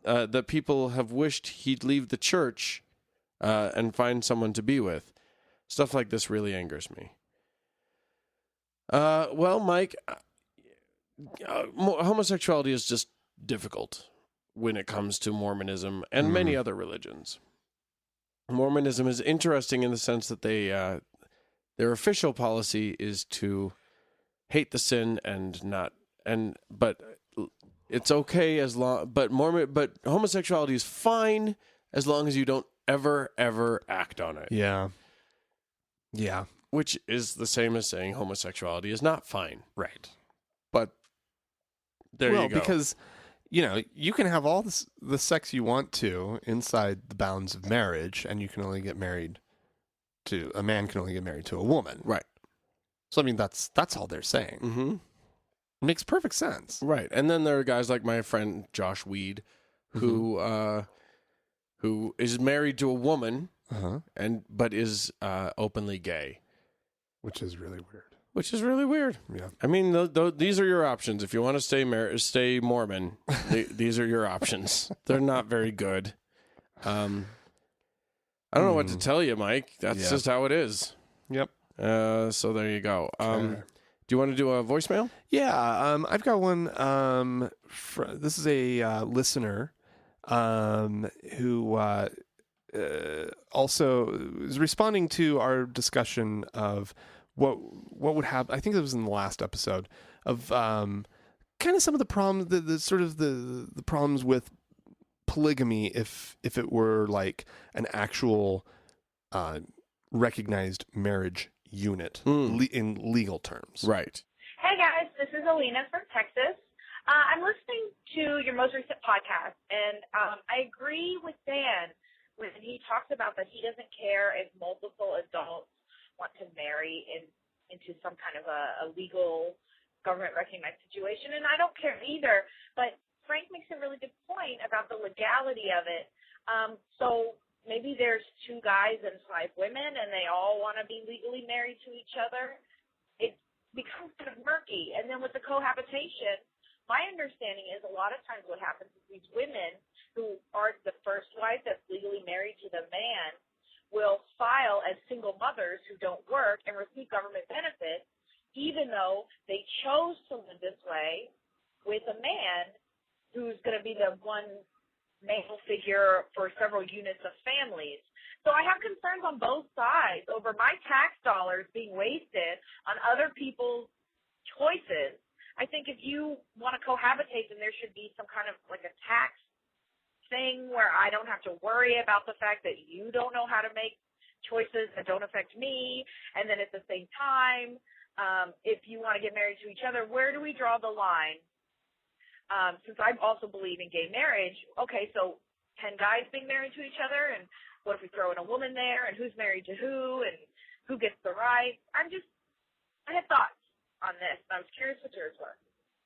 that people have wished he'd leave the church and find someone to be with. Stuff like this really angers me. Well, Mike, homosexuality is just difficult when it comes to Mormonism and many other religions. Mormonism is interesting in the sense that their official policy is to hate the sin but it's okay as long, but homosexuality is fine as long as you don't ever act on it. Yeah. Yeah. Which is the same as saying homosexuality is not fine. Right. But there you go. Well, because, you can have all the sex you want to inside the bounds of marriage, and you can only get married a man can only get married to a woman. Right. So, I mean, that's all they're saying. Mm-hmm. It makes perfect sense. Right. And then there are guys like my friend Josh Weed, who is married to a woman, but is openly gay. Which is really weird. Yeah. I mean, these are your options. If you want to stay Mormon, these are your options. They're not very good. I don't know what to tell you, Mike. That's just how it is. Yep. So there you go. Do you want to do a voicemail? Yeah. I've got one. This is a listener who also is responding to our discussion of what would happen. I think it was in the last episode of kind of some of the problems, the problems with polygamy if it were like an actual recognized marriage unit in legal terms. Right. Hey guys, this is Alina from Texas. I'm listening to your most recent podcast, and I agree with Dan when he talks about that he doesn't care if multiple adults want to marry into some kind of a legal government-recognized situation, and I don't care either. But Frank makes a really good point about the legality of it. So maybe there's 2 guys and 5 women, and they all want to be legally married to each other. It becomes kind of murky. And then with the cohabitation, my understanding is a lot of times what happens is these women who are the first wife that's legally married to the man will file as single mothers who don't work and receive government benefits, even though they chose to live this way with a man who's going to be the one male figure for several units of families. So I have concerns on both sides over my tax dollars being wasted on other people's choices. I think if you want to cohabitate, then there should be some kind of like a tax thing where I don't have to worry about the fact that you don't know how to make choices that don't affect me. And then at the same time, if you want to get married to each other, where do we draw the line? Since I also believe in gay marriage, okay, so 10 guys being married to each other, and what if we throw in a woman there, and who's married to who, and who gets the right? I had thoughts on this, and I was curious what yours were.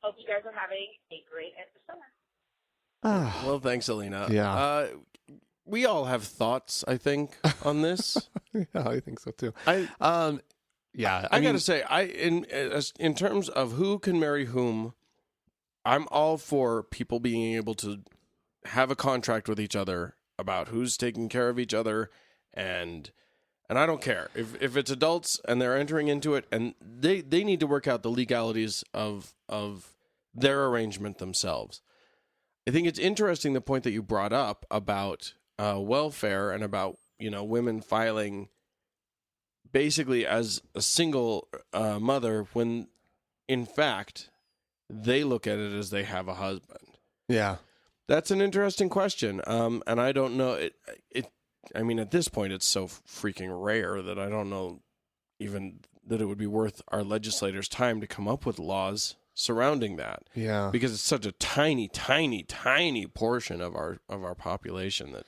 Hope you guys are having a great end of summer. Well, thanks, Alina. Yeah. We all have thoughts, I think, on this. Yeah, I think so too. I I mean, gotta say, in terms of who can marry whom, I'm all for people being able to have a contract with each other about who's taking care of each other, and I don't care if it's adults and they're entering into it, and they need to work out the legalities of their arrangement themselves. I think it's interesting the point that you brought up about welfare and about women filing basically as a single mother when in fact they look at it as they have a husband. yeah. That's an interesting question. And I don't know I mean, at this point, it's so freaking rare that I don't know even that it would be worth our legislators' time to come up with laws surrounding that. Yeah. Because it's such a tiny, tiny, tiny portion of our population that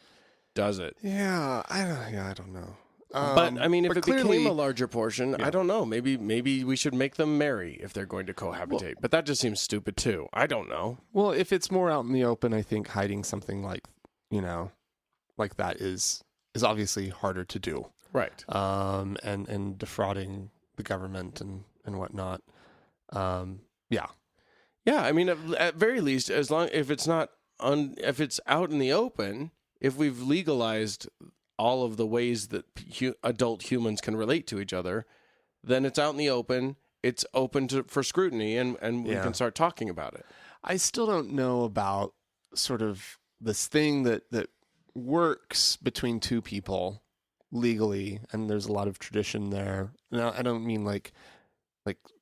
does it. Yeah. I don't know. But I mean, if it clearly, became a larger portion, I don't know. Maybe we should make them marry if they're going to cohabitate. But that just seems stupid too. I don't know. well, if it's more out in the open, I think hiding something like like that is obviously harder to do. Right. And defrauding the government and whatnot. Yeah. Yeah. I mean, at very least, as long if it's not if it's out in the open, if we've legalized all of the ways that adult humans can relate to each other, then it's out in the open. It's open for scrutiny, and we can start talking about it. I still don't know about sort of this thing that works between two people legally, and there's a lot of tradition there. Now, I don't mean like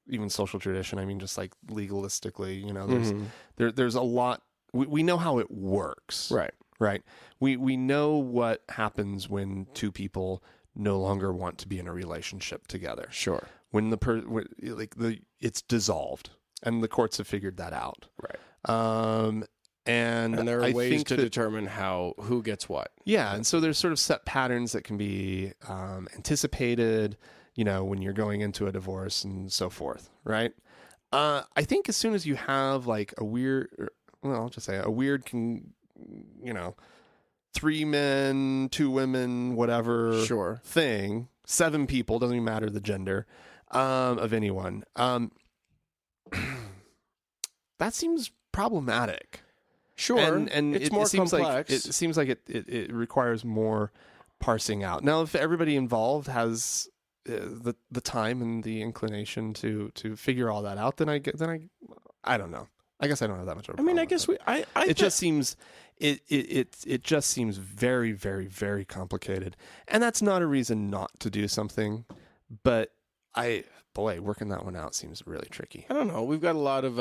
even social tradition. I mean just like legalistically. There's a lot. We know how it works. Right. We know what happens when two people no longer want to be in a relationship together. Sure. When it's dissolved, and the courts have figured that out. Right. And there are ways to determine who gets what. Yeah, and so there's sort of set patterns that can be anticipated, when you're going into a divorce and so forth, right? I think as soon as you have like a weird, I'll just say a weird 3 men, 2 women, whatever thing, 7 people, doesn't even matter the gender of anyone. That seems problematic. Sure, and it's more complex. It seems like it requires more parsing out. Now, if everybody involved has the time and the inclination to figure all that out, then I don't know. I guess I don't have that much of a problem. I guess it just seems very, very, very complicated, and that's not a reason not to do something. But working that one out seems really tricky. I don't know. We've got a lot of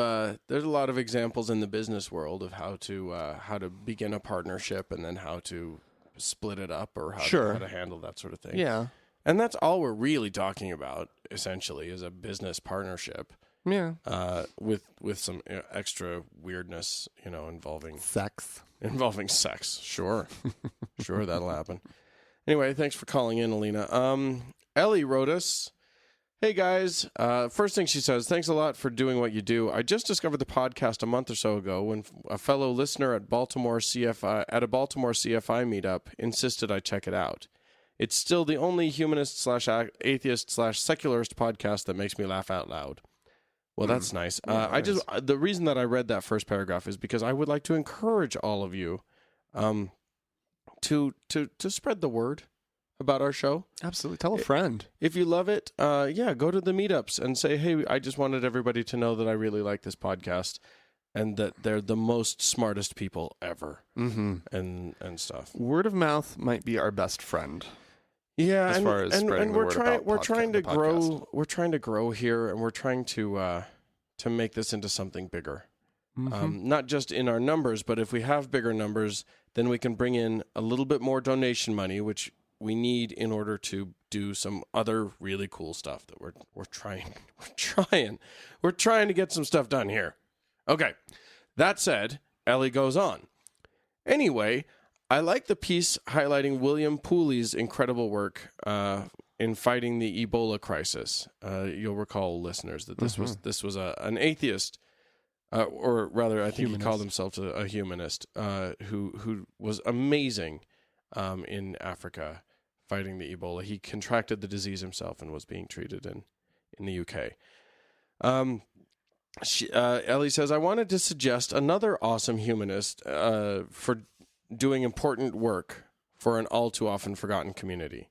there's a lot of examples in the business world of how to begin a partnership and then how to split it up or how to handle that sort of thing. Yeah, and that's all we're really talking about essentially is a business partnership. Yeah. With some extra weirdness, involving sex. Sure. Sure, that'll happen. Anyway, thanks for calling in, Alina. Ellie wrote us, "Hey guys, first thing she says, thanks a lot for doing what you do. I just discovered the podcast a month or so ago when a fellow listener at a Baltimore CFI meetup insisted I check it out. It's still the only humanist/atheist/secularist podcast that makes me laugh out loud." Well, that's nice. The reason that I read that first paragraph is because I would like to encourage all of you to spread the word about our show. Absolutely. Tell a friend. If you love it, go to the meetups and say, "Hey, I just wanted everybody to know that I really like this podcast and that they're the most smartest people ever." Mm-hmm. And stuff. Word of mouth might be our best friend. Yeah, as far as spreading the word about we're trying to grow. podcast. We're trying to grow here, and we're trying to make this into something bigger. Mm-hmm. Not just in our numbers, but if we have bigger numbers, then we can bring in a little bit more donation money, which we need in order to do some other really cool stuff that we're trying to get some stuff done here. Okay, that said, Ellie goes on. Anyway, I like the piece highlighting William Pooley's incredible work in fighting the Ebola crisis. You'll recall, listeners, that this was an atheist or rather, I think Humanist. he called himself a humanist, who was amazing in Africa fighting the Ebola. He contracted the disease himself and was being treated in the UK. Ellie says, I wanted to suggest another awesome humanist for doing important work for an all too often forgotten community.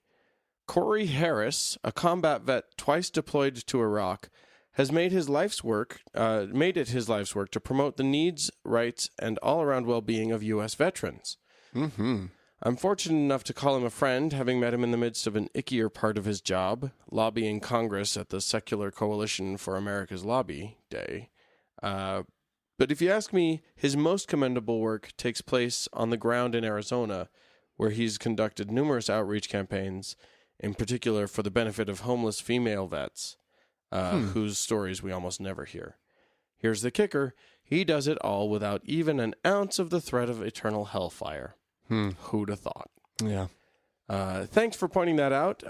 Corey Harris, a combat vet twice deployed to Iraq, has made it his life's work to promote the needs, rights, and all-around well-being of U.S. veterans. Mm-hmm. I'm fortunate enough to call him a friend, having met him in the midst of an ickier part of his job, lobbying Congress at the Secular Coalition for America's Lobby Day. But if you ask me, his most commendable work takes place on the ground in Arizona, where he's conducted numerous outreach campaigns, in particular for the benefit of homeless female vets, whose stories we almost never hear. Here's the kicker. He does it all without even an ounce of the threat of eternal hellfire. Who'd have thought? Yeah. Thanks for pointing that out,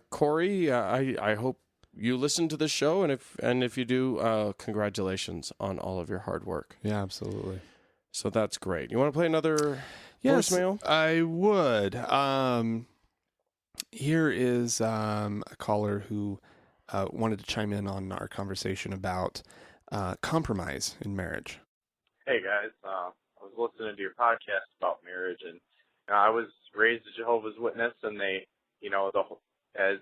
Corey. I hope you listen to the show, and if you do, congratulations on all of your hard work. Yeah, absolutely. So that's great. You want to play another voicemail? voicemail? I would. Here is a caller who wanted to chime in on our conversation about compromise in marriage. Hey guys, I was listening to your podcast about marriage, and I was raised a Jehovah's Witness, and they, as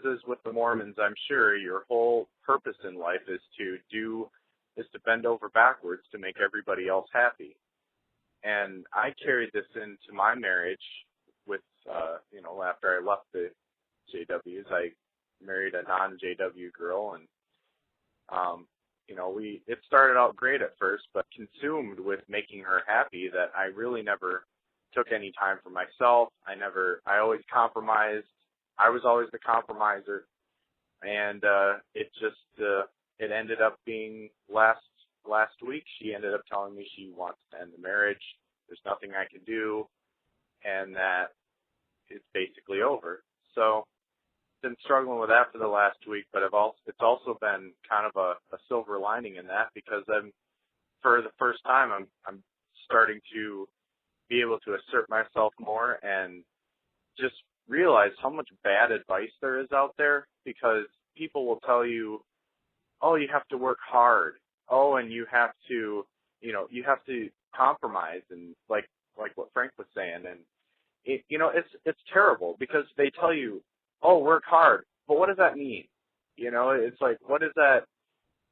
is with the Mormons, I'm sure your whole purpose in life is to bend over backwards to make everybody else happy. And I carried this into my marriage with, after I left the JWs, I married a non-JW girl, and it started out great at first, but consumed with making her happy that I really never took any time for myself. I always compromised. I was always the compromiser. And it ended up being last week, she ended up telling me she wants to end the marriage. There's nothing I can do, and that it's basically over. So been struggling with that for the last week, but it's also been kind of a silver lining in that, because for the first time I'm starting to be able to assert myself more and just realize how much bad advice there is out there, because people will tell you, oh, you have to work hard. Oh, and you have to compromise, and like what Frank was saying, and it's terrible, because they tell you, oh, work hard. But what does that mean? It's like, what is that?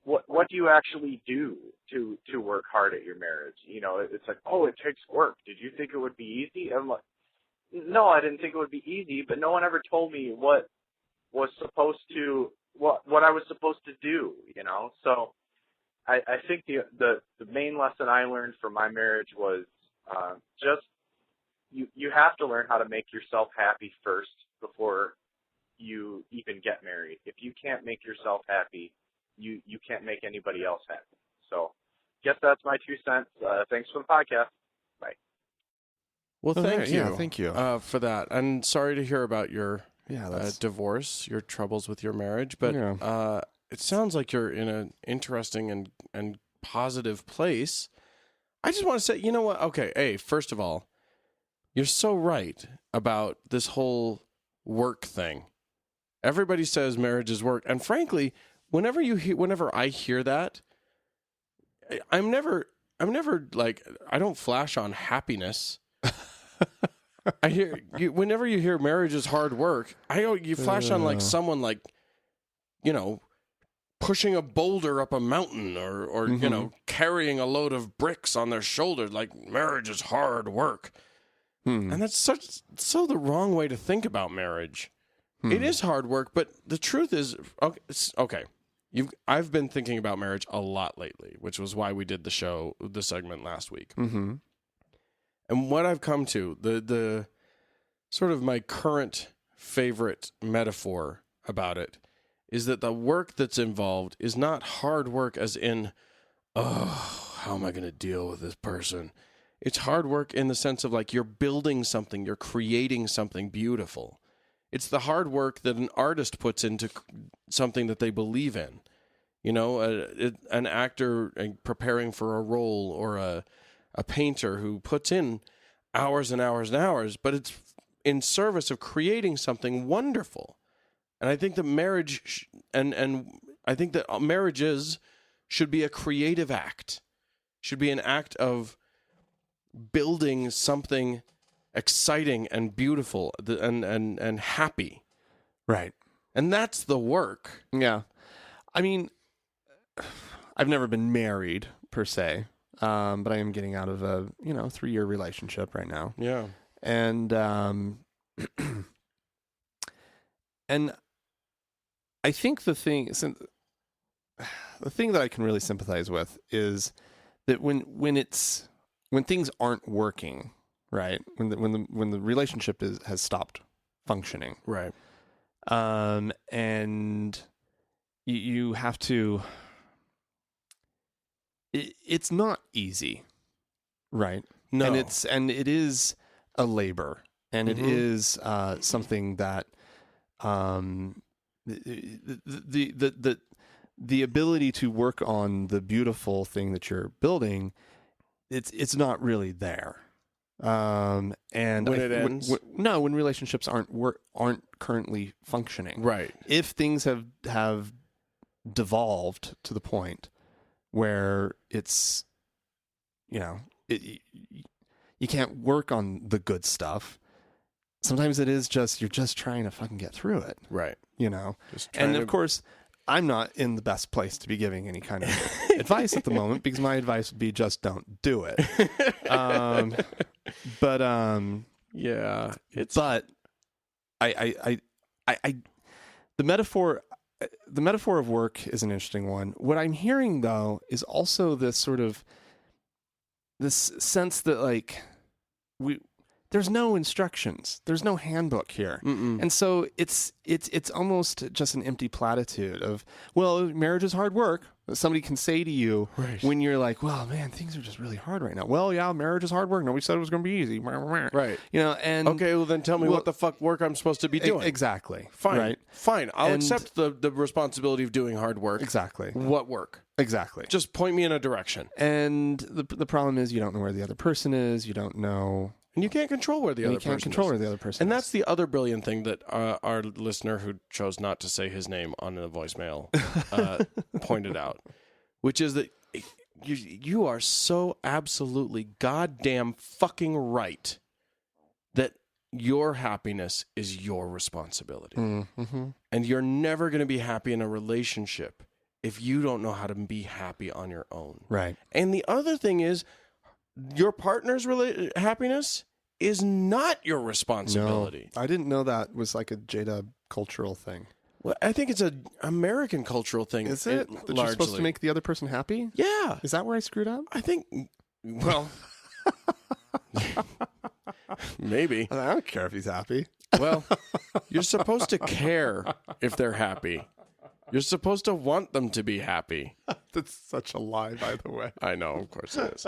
What do you actually do to work hard at your marriage? It's like, oh, it takes work. Did you think it would be easy? I'm like, no, I didn't think it would be easy, but no one ever told me what I was supposed to do, So I think the main lesson I learned from my marriage was just you have to learn how to make yourself happy first before you even get married. If you can't make yourself happy, you can't make anybody else happy. So guess that's my 2 cents. Thanks for the podcast. Bye. Well, thank you. Yeah, thank you for that. And sorry to hear about your that's divorce, your troubles with your marriage. But it sounds like you're in an interesting and positive place. I just want to say, you know what? Okay, hey, first of all, you're so right about this whole work thing. Everybody says marriage is work, and frankly, whenever I hear that, I'm never like, I don't flash on happiness. I hear whenever you hear marriage is hard work, you flash on like someone like, pushing a boulder up a mountain or carrying a load of bricks on their shoulder. Like, marriage is hard work. And that's so the wrong way to think about marriage. It is hard work, but the truth is, okay. I've been thinking about marriage a lot lately, which was why we did the segment last week. Mm-hmm. And what I've come to, the sort of my current favorite metaphor about it, is that the work that's involved is not hard work as in, oh, how am I going to deal with this person? It's hard work in the sense of like you're building something, you're creating something beautiful. It's the hard work that an artist puts into something that they believe in. You know, an actor preparing for a role, or a painter who puts in hours and hours and hours, but it's in service of creating something wonderful. And I think that marriage and I think that marriages should be a creative act, should be an act of building something exciting and beautiful and happy. Right. And that's the work. Yeah. I mean, I've never been married per se, but I am getting out of a 3-year relationship right now. Yeah. And and I think the thing that I can really sympathize with is that when things aren't working, right? When the relationship has stopped functioning, Right. and you have to. It's not easy, right? No. And it is a labor, and it is something that the ability to work on the beautiful thing that you're building, it's not really there. And when it ends, when relationships aren't currently functioning, right? If things have devolved to the point where it's, you can't work on the good stuff. Sometimes it is just, you're just trying to fucking get through it. Right. And of course, I'm not in the best place to be giving any kind of advice at the moment, because my advice would be just don't do it. But the metaphor of work is an interesting one. What I'm hearing, though, is also this sense that there's no instructions, there's no handbook here. And so it's almost just an empty platitude of, well, marriage is hard work. Somebody can say to you when you're like, well, man, things are just really hard right now. Well, yeah, marriage is hard work. Nobody said it was going to be easy. Right. And okay, well, then tell me what the fuck work I'm supposed to be doing. Exactly. Fine. Right. Fine. I'll accept the responsibility of doing hard work. Exactly. What work? Exactly. Just point me in a direction. And the problem is, you don't know where the other person is. You don't know. And you can't control where the other person is. You can't control where the other person is. And that's the other brilliant thing that our listener, who chose not to say his name on the voicemail, pointed out, which is that you are so absolutely goddamn fucking right that your happiness is your responsibility. Mm-hmm. And you're never going to be happy in a relationship if you don't know how to be happy on your own. Right. And the other thing is, your partner's happiness is not your responsibility. No, I didn't know that was like a J-Dub cultural thing. Well, I think it's an American cultural thing. Is it? That you're supposed to make the other person happy? Yeah. Is that where I screwed up? I think, well, maybe. I don't care if he's happy. Well, you're supposed to care if they're happy. You're supposed to want them to be happy. That's such a lie, by the way. I know, of course it is.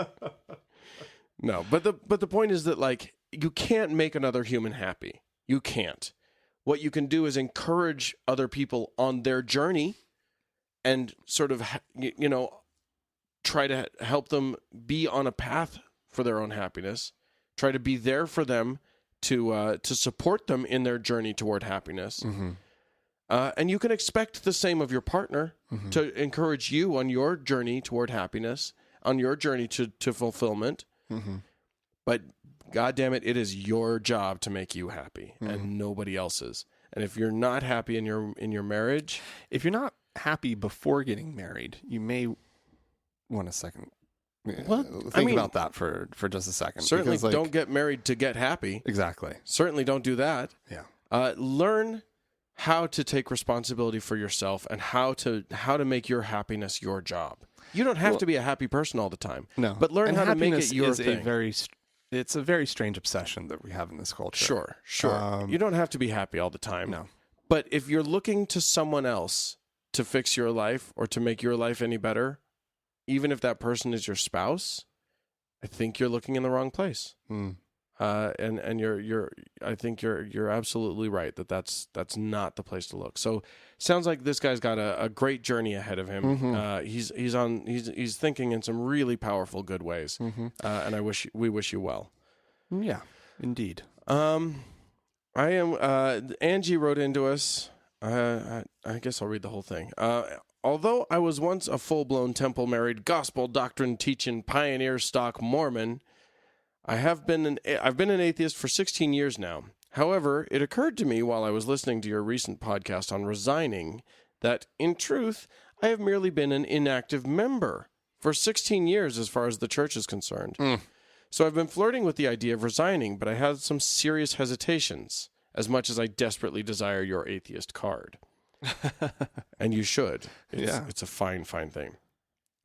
No, but the point is that, you can't make another human happy. You can't. What you can do is encourage other people on their journey and sort of, try to help them be on a path for their own happiness. Try to be there for them to support them in their journey toward happiness. Mm-hmm. And you can expect the same of your partner, to encourage you on your journey toward happiness, on your journey to fulfillment. Mm-hmm. But God damn it, it is your job to make you happy, and nobody else's. And if you're not happy in your marriage, if you're not happy before getting married, you may want a second. Think about that for just a second. Certainly, because, don't get married to get happy. Exactly. Certainly, don't do that. Yeah. Learn how to take responsibility for yourself and how to make your happiness your job. You don't have to be a happy person all the time. No, but learn how to make it your thing. It's a very strange obsession that we have in this culture. Sure. You don't have to be happy all the time. No. But if you're looking to someone else to fix your life or to make your life any better, even if that person is your spouse, I think you're looking in the wrong place. And you're I think you're absolutely right that's not the place to look. So sounds like this guy's got a great journey ahead of him. Mm-hmm. He's thinking in some really powerful good ways. Mm-hmm. And we wish you well. Yeah, indeed. I am Angie wrote into us. I guess I'll read the whole thing. Although I was once a full-blown temple-married, gospel doctrine-teaching, pioneer stock Mormon, I've been an atheist for 16 years now. However, it occurred to me while I was listening to your recent podcast on resigning that, in truth, I have merely been an inactive member for 16 years as far as the church is concerned. So I've been flirting with the idea of resigning, but I had some serious hesitations, as much as I desperately desire your atheist card. And you should. It's a fine, fine thing.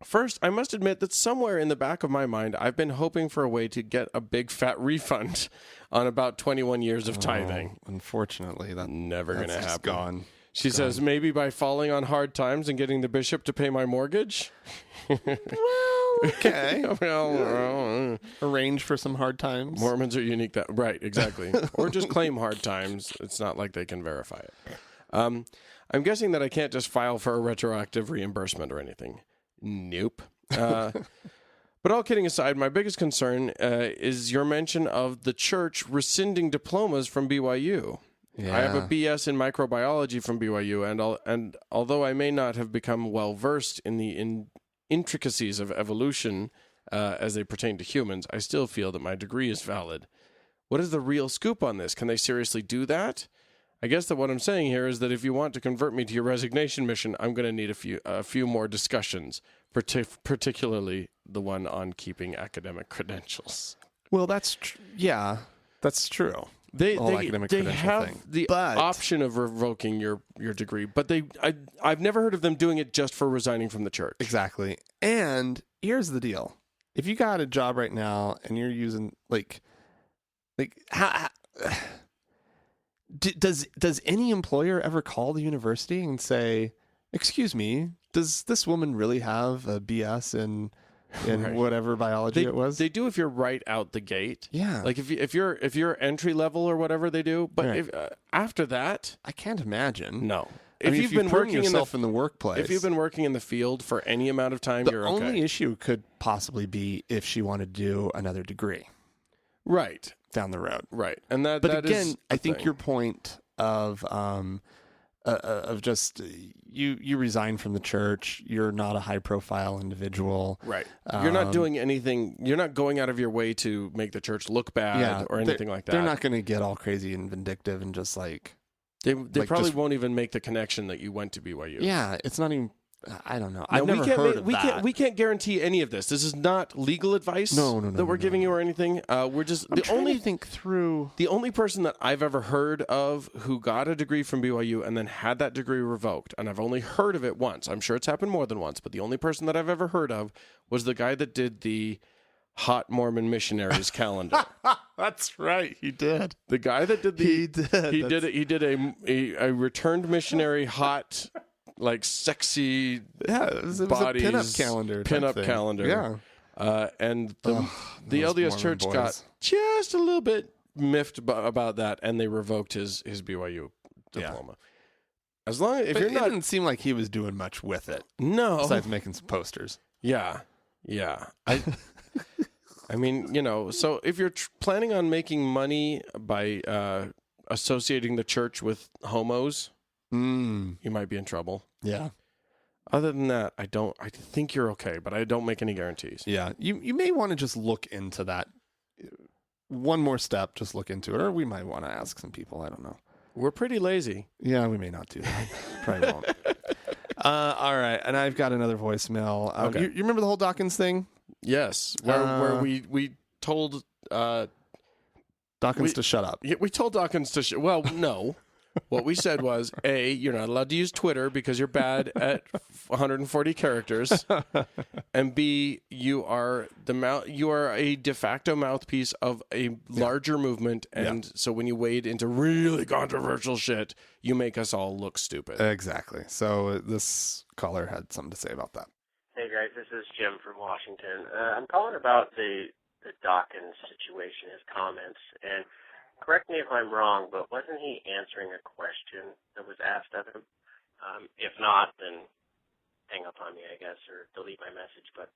First, I must admit that somewhere in the back of my mind, I've been hoping for a way to get a big fat refund on about 21 years of tithing. Unfortunately, that's never going to happen. Gone. She says, maybe by falling on hard times and getting the bishop to pay my mortgage? Well, okay. Arrange for some hard times. Mormons are unique. Right, exactly. Or just claim hard times. It's not like they can verify it. I'm guessing that I can't just file for a retroactive reimbursement or anything. Nope. But all kidding aside, my biggest concern is your mention of the church rescinding diplomas from BYU. Yeah. I have a BS in microbiology from BYU, and although I may not have become well versed in the intricacies of evolution as they pertain to humans, I still feel that my degree is valid. What is the real scoop on this? Can they seriously do that? I guess that what I'm saying here is that if you want to convert me to your resignation mission, I'm going to need a few more discussions, particularly the one on keeping academic credentials. Well, that's true. They have the option of revoking your degree, but I've never heard of them doing it just for resigning from the church. Exactly. And here's the deal: if you got a job right now and you're using does any employer ever call the university and say, "Excuse me, does this woman really have a BS in right. whatever biology it was?" They do if you're right out the gate. Yeah, like if you're entry level or whatever they do. But right. if after that, I can't imagine. No. If you've been working yourself in the workplace, if you've been working in the field for any amount of time, you're okay. The only issue could possibly be if she wanted to do another degree. Right. Down the road. Right. And that again, I think your point of just you resign from the church, you're not a high profile individual. Right. You're not doing anything, you're not going out of your way to make the church look bad or anything like that. They're not going to get all crazy and vindictive and just like they probably won't even make the connection that you went to BYU. Yeah, it's not even I don't know. I've never heard of that. We can't guarantee any of this. This is not legal advice that we're giving you or anything. We're just I'm trying to think through. The only person that I've ever heard of who got a degree from BYU and then had that degree revoked, and I've only heard of it once. I'm sure it's happened more than once, but the only person that I've ever heard of was the guy that did the Hot Mormon Missionaries calendar. That's right, he did. The guy that did he did a returned missioary hot. Like sexy it was bodies, a pinup calendar. Pinup calendar. Yeah. And the LDS Church got just a little bit miffed about that, and they revoked his BYU diploma. Yeah. As long as it didn't seem like he was doing much with it. No. Besides making some posters. Yeah. Yeah. I mean, so if you're planning on making money by associating the church with homos, you might be in trouble. Yeah. Other than that, I think you're okay, but I don't make any guarantees. Yeah. You may want to just look into that. One more step, just look into it. Or we might want to ask some people. I don't know. We're pretty lazy. Yeah, we may not do that. Probably won't. All right. And I've got another voicemail. Okay. You remember the whole Dawkins thing? Yes. Where we told Dawkins to shut up. Yeah, we told Dawkins to well, no. What we said was, A, you're not allowed to use Twitter because you're bad at 140 characters, and B, you are a de facto mouthpiece of a larger movement, and so when you wade into really controversial shit, you make us all look stupid. Exactly. So this caller had something to say about that. Hey guys, this is Jim from Washington. I'm calling about the the Dawkins situation, his comments. And correct me if I'm wrong, but wasn't he answering a question that was asked of him? If not, then hang up on me, I guess, or delete my message. But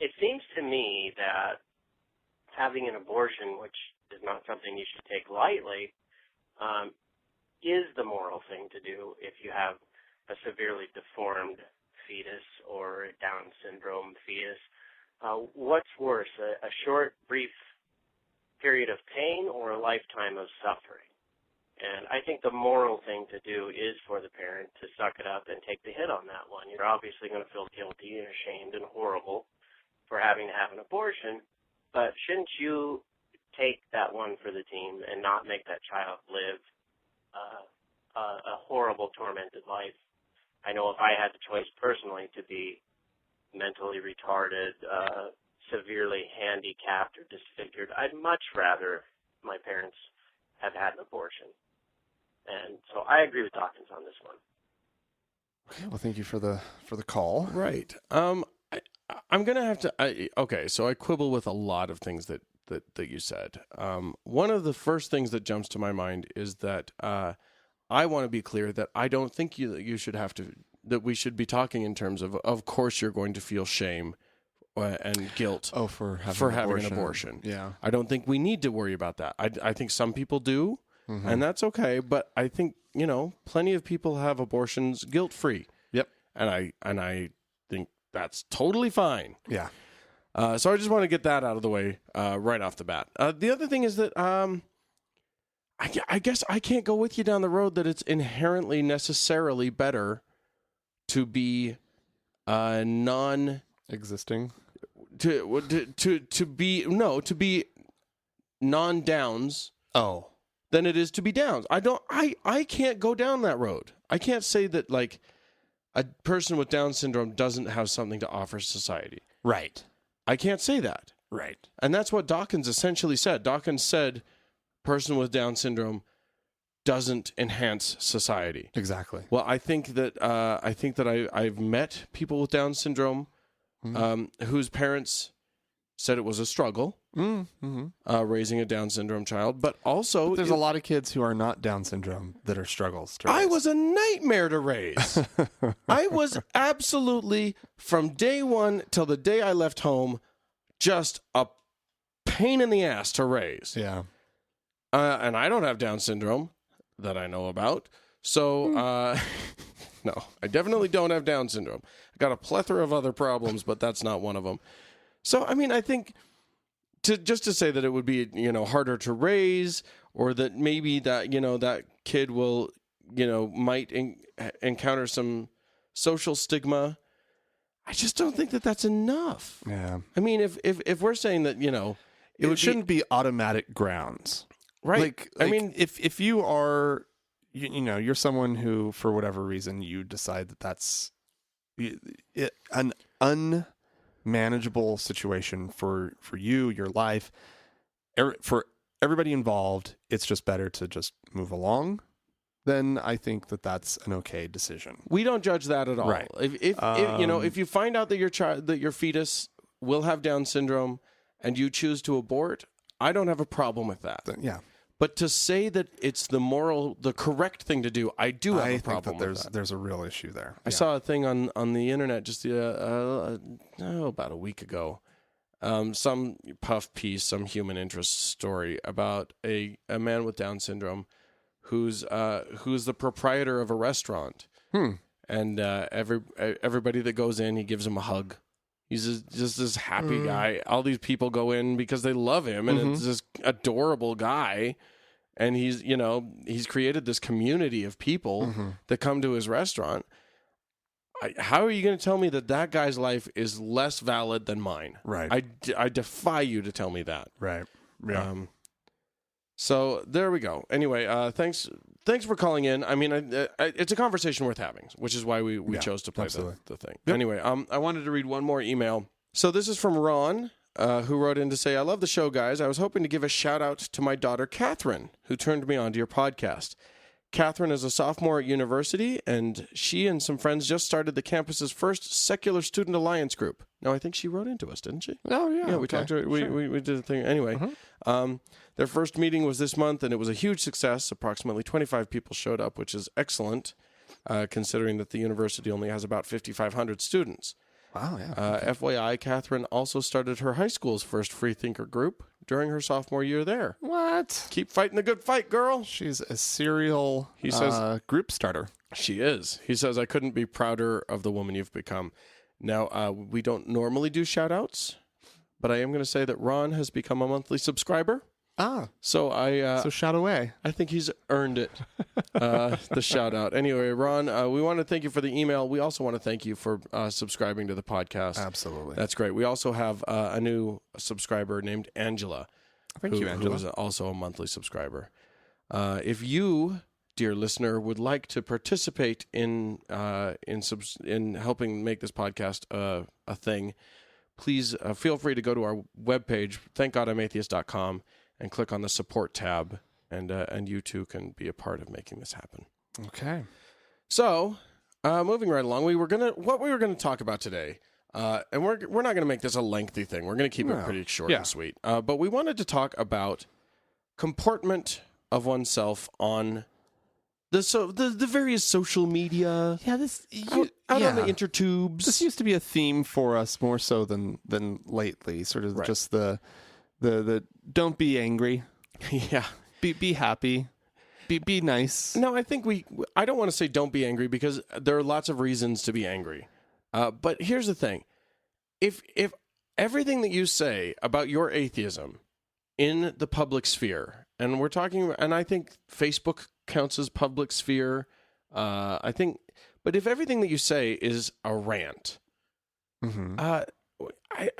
it seems to me that having an abortion, which is not something you should take lightly, is the moral thing to do if you have a severely deformed fetus or a Down syndrome fetus. What's worse, a short, brief period of pain or a lifetime of suffering? And I think the moral thing to do is for the parent to suck it up and take the hit on that one. You're obviously going to feel guilty and ashamed and horrible for having to have an abortion, but shouldn't you take that one for the team and not make that child live a horrible, tormented life? I know if I had the choice personally to be mentally retarded, severely handicapped or disfigured, I'd much rather my parents have had an abortion. And so I agree with Dawkins on this one. Okay, well, thank you for the call. Right. I'm gonna have to. Okay, so I quibble with a lot of things that you said. One of the first things that jumps to my mind is that I want to be clear that I don't think you should have to. That we should be talking in terms of course, you're going to feel shame and guilt. For having an abortion. Yeah, I don't think we need to worry about that. I think some people do, and that's okay. But I think plenty of people have abortions guilt-free. Yep, and I think that's totally fine. Yeah. So I just want to get that out of the way right off the bat. The other thing is that I guess I can't go with you down the road that it's inherently necessarily better to be non-existing, to be non-Downs. Oh, than it is to be Downs. I can't go down that road. I can't say that like a person with Down syndrome doesn't have something to offer society. Right. I can't say that. Right. And that's what Dawkins essentially said. Dawkins said person with Down syndrome doesn't enhance society. Exactly. Well, I think that I've met people with Down syndrome whose parents said it was a struggle raising a Down syndrome child, but also there's a lot of kids who are not Down syndrome that are struggles to raise. I was a nightmare to raise. I was absolutely, from day one till the day I left home, just a pain in the ass to raise. Yeah. And I don't have Down syndrome that I know about. So, no, I definitely don't have Down syndrome. I got a plethora of other problems, but that's not one of them. So, I mean, I think to say that it would be, harder to raise, or that maybe that, that kid will, might encounter some social stigma, I just don't think that that's enough. Yeah. I mean, if we're saying that, it shouldn't be automatic grounds. Right. Like I mean, if you are, you're someone who, for whatever reason, you decide that that's an unmanageable situation for you, your life, for everybody involved, it's just better to just move along. Then I think that that's an okay decision. We don't judge that at all. Right. If you find out that your fetus will have Down syndrome and you choose to abort, I don't have a problem with that. Yeah. But to say that it's the correct thing to do, I do have a problem with that. There's a real issue there. I saw a thing on the internet just about a week ago. Some puff piece, some human interest story about a man with Down syndrome who's the proprietor of a restaurant. And everybody that goes in, he gives him a hug. He's just this happy guy. All these people go in because they love him, and it's this adorable guy. And he's created this community of people that come to his restaurant. How are you going to tell me that guy's life is less valid than mine? Right. I defy you to tell me that. Right. Yeah. So there we go. Anyway, thanks for calling in. I mean, it's a conversation worth having, which is why we chose to play the thing. Yep. Anyway, I wanted to read one more email. So this is from Ron, who wrote in to say, I love the show, guys. I was hoping to give a shout out to my daughter, Catherine, who turned me on to your podcast. Catherine is a sophomore at university, and she and some friends just started the campus's first secular student alliance group. Now, I think she wrote into us, didn't she? Oh, yeah. Yeah, we talked to her. We did a thing. Anyway, their first meeting was this month, and it was a huge success. Approximately 25 people showed up, which is excellent, considering that the university only has about 5,500 students. Wow, yeah. FYI, Catherine also started her high school's first free thinker group during her sophomore year there. What? Keep fighting the good fight, girl. She's a serial He says, group starter. She is. He says, I couldn't be prouder of the woman you've become. Now, we don't normally do shout-outs, but I am going to say that Ron has become a monthly subscriber. Ah. So so shout away. I think he's earned it, the shout-out. Anyway, Ron, we want to thank you for the email. We also want to thank you for subscribing to the podcast. Absolutely. That's great. We also have a new subscriber named Angela. Thank you, Angela. Who is also a monthly subscriber. If you, dear listener, would like to participate in helping make this podcast a thing, please feel free to go to our webpage, thankgodimatheist.com, and click on the support tab, and you too can be a part of making this happen. Okay. So, moving right along, what we were gonna talk about today, and we're not gonna make this a lengthy thing. We're gonna keep it pretty short and sweet. But we wanted to talk about comportment of oneself on the various social media. Yeah, out on the intertubes. This used to be a theme for us more so than lately. Sort of just the don't be angry. Yeah. Be happy. Be nice. No, I think I don't want to say don't be angry because there are lots of reasons to be angry. But here's the thing. If everything that you say about your atheism in the public sphere, and I think Facebook counts as public sphere, but if everything that you say is a rant, I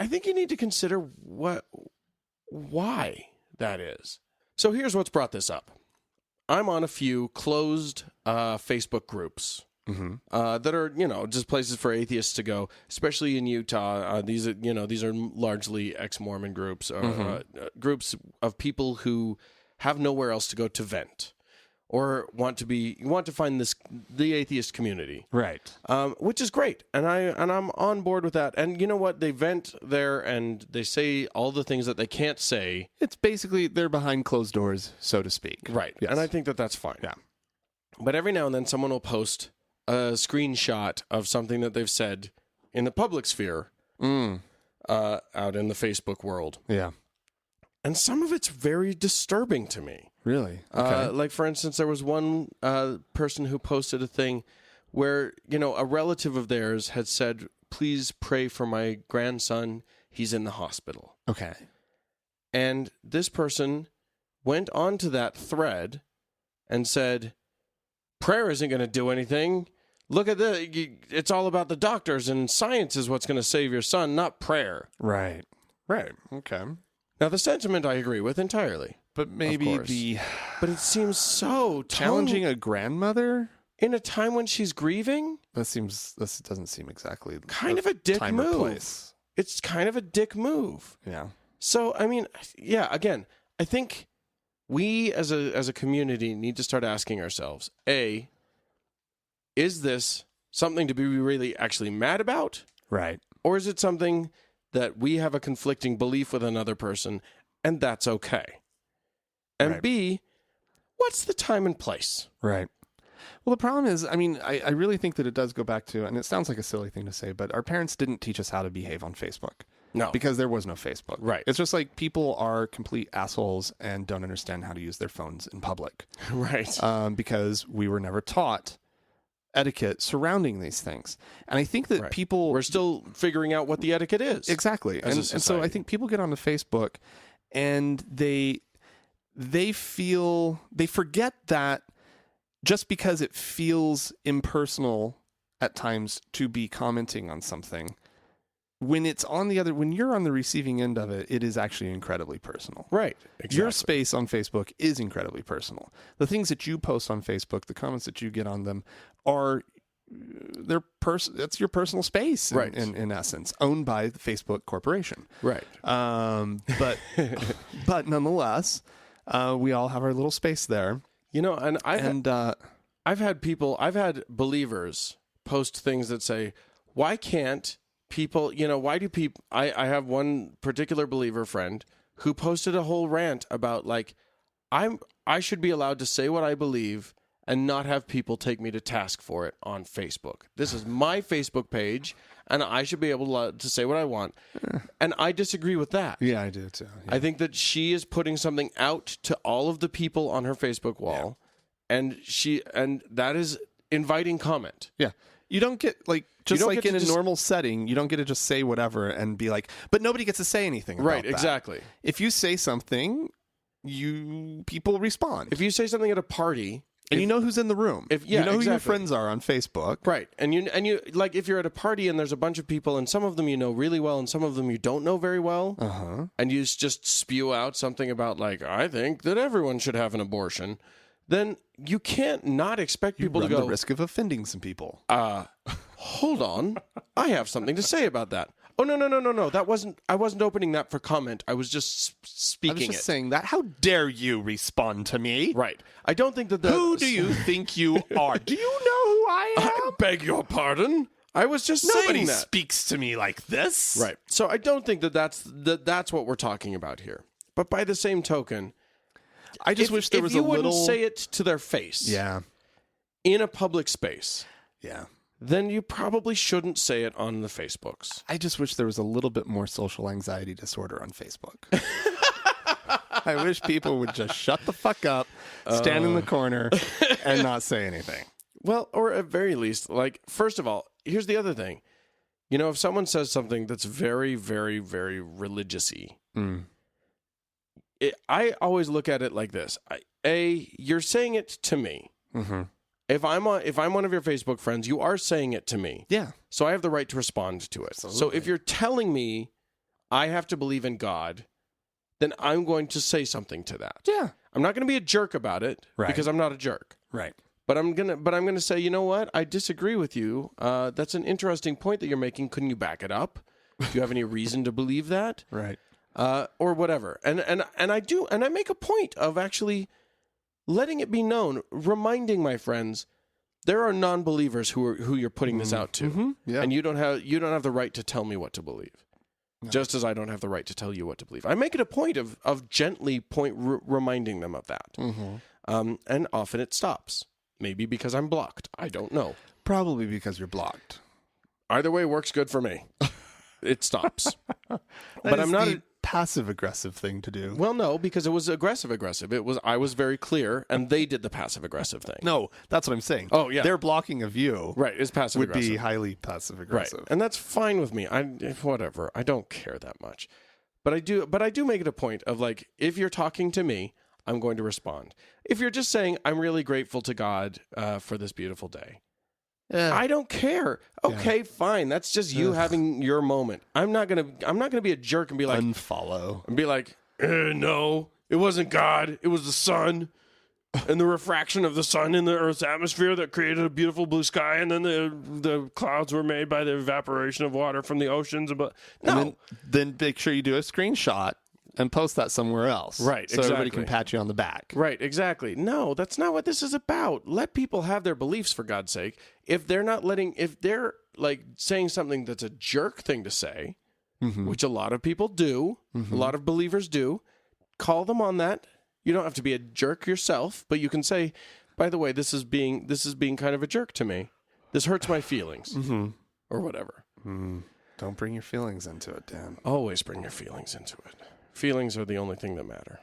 think you need to consider why that is. So here's what's brought this up. I'm on a few closed Facebook groups that are, just places for atheists to go, especially in Utah. These are largely ex-Mormon groups, or groups of people who have nowhere else to go to vent, or want to find the atheist community, right? Which is great, and I'm on board with that. And you know what? They vent there and they say all the things that they can't say. It's basically they're behind closed doors, so to speak. Right. Yes. And I think that that's fine. Yeah. But every now and then someone will post a screenshot of something that they've said in the public sphere out in the Facebook world. Yeah. And some of it's very disturbing to me. Really? Okay. Like, for instance, there was one person who posted a thing where, a relative of theirs had said, please pray for my grandson. He's in the hospital. Okay. And this person went onto that thread and said, prayer isn't going to do anything. Look at this. It's all about the doctors, and science is what's going to save your son, not prayer. Right. Right. Okay. Now, the sentiment I agree with entirely. But maybe But it seems so challenging a grandmother in a time when she's grieving. This doesn't seem exactly kind of a dick time move. Or place. It's kind of a dick move. Yeah. So I mean, yeah. Again, I think we as a community need to start asking ourselves: A, is this something to be really actually mad about? Right. Or is it something that we have a conflicting belief with another person, and that's okay? And right. B, what's the time and place? Right. Well, the problem is, I really think that it does go back to, and it sounds like a silly thing to say, but our parents didn't teach us how to behave on Facebook. No. Because there was no Facebook. Right. It's just like people are complete assholes and don't understand how to use their phones in public. Right. Because we were never taught etiquette surrounding these things. And I think that we're still figuring out what the etiquette is. Exactly. And so I think people get onto Facebook and they forget that just because it feels impersonal at times to be commenting on something, when you're on the receiving end of it, it is actually incredibly personal. Right. Exactly. Your space on Facebook is incredibly personal. The things that you post on Facebook, the comments that you get on them that's your personal space, right. in essence, owned by the Facebook corporation. Right. But nonetheless, we all have our little space there. And I've had believers post things that say, why can't people, why do people, I have one particular believer friend who posted a whole rant about like, I should be allowed to say what I believe and not have people take me to task for it on Facebook. This is my Facebook page, and I should be able to say what I want. And I disagree with that. Yeah, I do too. Yeah. I think that she is putting something out to all of the people on her Facebook wall, and that is inviting comment. Yeah. You don't get in a normal setting, you don't get to just say whatever and be like, but nobody gets to say anything about that. Exactly. If you say something, people respond. If you say something at a party, and you know who's in the room. You know who your friends are on Facebook. Right. And you like if you're at a party and there's a bunch of people and some of them you know really well and some of them you don't know very well, and you just spew out something about like, I think that everyone should have an abortion, then you can't not expect people to go, the risk of offending some people. Hold on. I have something to say about that. Oh, no. I wasn't opening that for comment. I was just speaking it. I was just saying that. How dare you respond to me? Right. I don't think that Who do you think you are? Do you know who I am? I beg your pardon? I was just saying that. Nobody speaks to me like this. Right. So I don't think that's what we're talking about here. But by the same token, I just wish there was a little... If you wouldn't say it to their face in a public space, then you probably shouldn't say it on the Facebooks. I just wish there was a little bit more social anxiety disorder on Facebook. I wish people would just shut the fuck up, stand in the corner, and not say anything. Well, or at very least, like, first of all, here's the other thing. If someone says something that's very, very, very religious-y, I always look at it like this. You're saying it to me. Mm-hmm. If I'm one of your Facebook friends, you are saying it to me. Yeah. So I have the right to respond to it. Absolutely. So if you're telling me I have to believe in God, then I'm going to say something to that. Yeah. I'm not going to be a jerk about it because I'm not a jerk. Right. But I'm gonna say, you know what? I disagree with you. That's an interesting point that you're making. Couldn't you back it up? Do you have any reason to believe that? Right. Or whatever. And I do, and I make a point of actually letting it be known, reminding my friends, there are non-believers who you're putting this out to, and you don't have the right to tell me what to believe, just as I don't have the right to tell you what to believe. I make it a point of gently reminding them of that, and often it stops. Maybe because I'm blocked. I don't know. Probably because you're blocked. Either way works good for me. It stops. But I'm not a passive-aggressive thing to do. Well, no, because it was aggressive-aggressive. I was very clear, and they did the passive-aggressive thing. No, that's what I'm saying. Oh, yeah. Their blocking of you is passive-aggressive. Would be highly passive-aggressive. Right, and that's fine with me. Whatever. I don't care that much. But I do make it a point of, like, if you're talking to me, I'm going to respond. If you're just saying, I'm really grateful to God for this beautiful day, I don't care. Okay, fine. That's just you having your moment. I'm not gonna be a jerk and be like unfollow and be like, no, it wasn't God. It was the sun and the refraction of the sun in the Earth's atmosphere that created a beautiful blue sky, and then the clouds were made by the evaporation of water from the oceans. But no, and then make sure you do a screenshot and post that somewhere else. Right, so everybody can pat you on the back. Right, exactly. No, that's not what this is about. Let people have their beliefs, for God's sake. If they're like saying something that's a jerk thing to say, which a lot of people do, a lot of believers do, call them on that. You don't have to be a jerk yourself, but you can say, by the way, this is being kind of a jerk to me. This hurts my feelings, or whatever. Don't bring your feelings into it, Dan. Always bring your feelings into it. Feelings are the only thing that matter.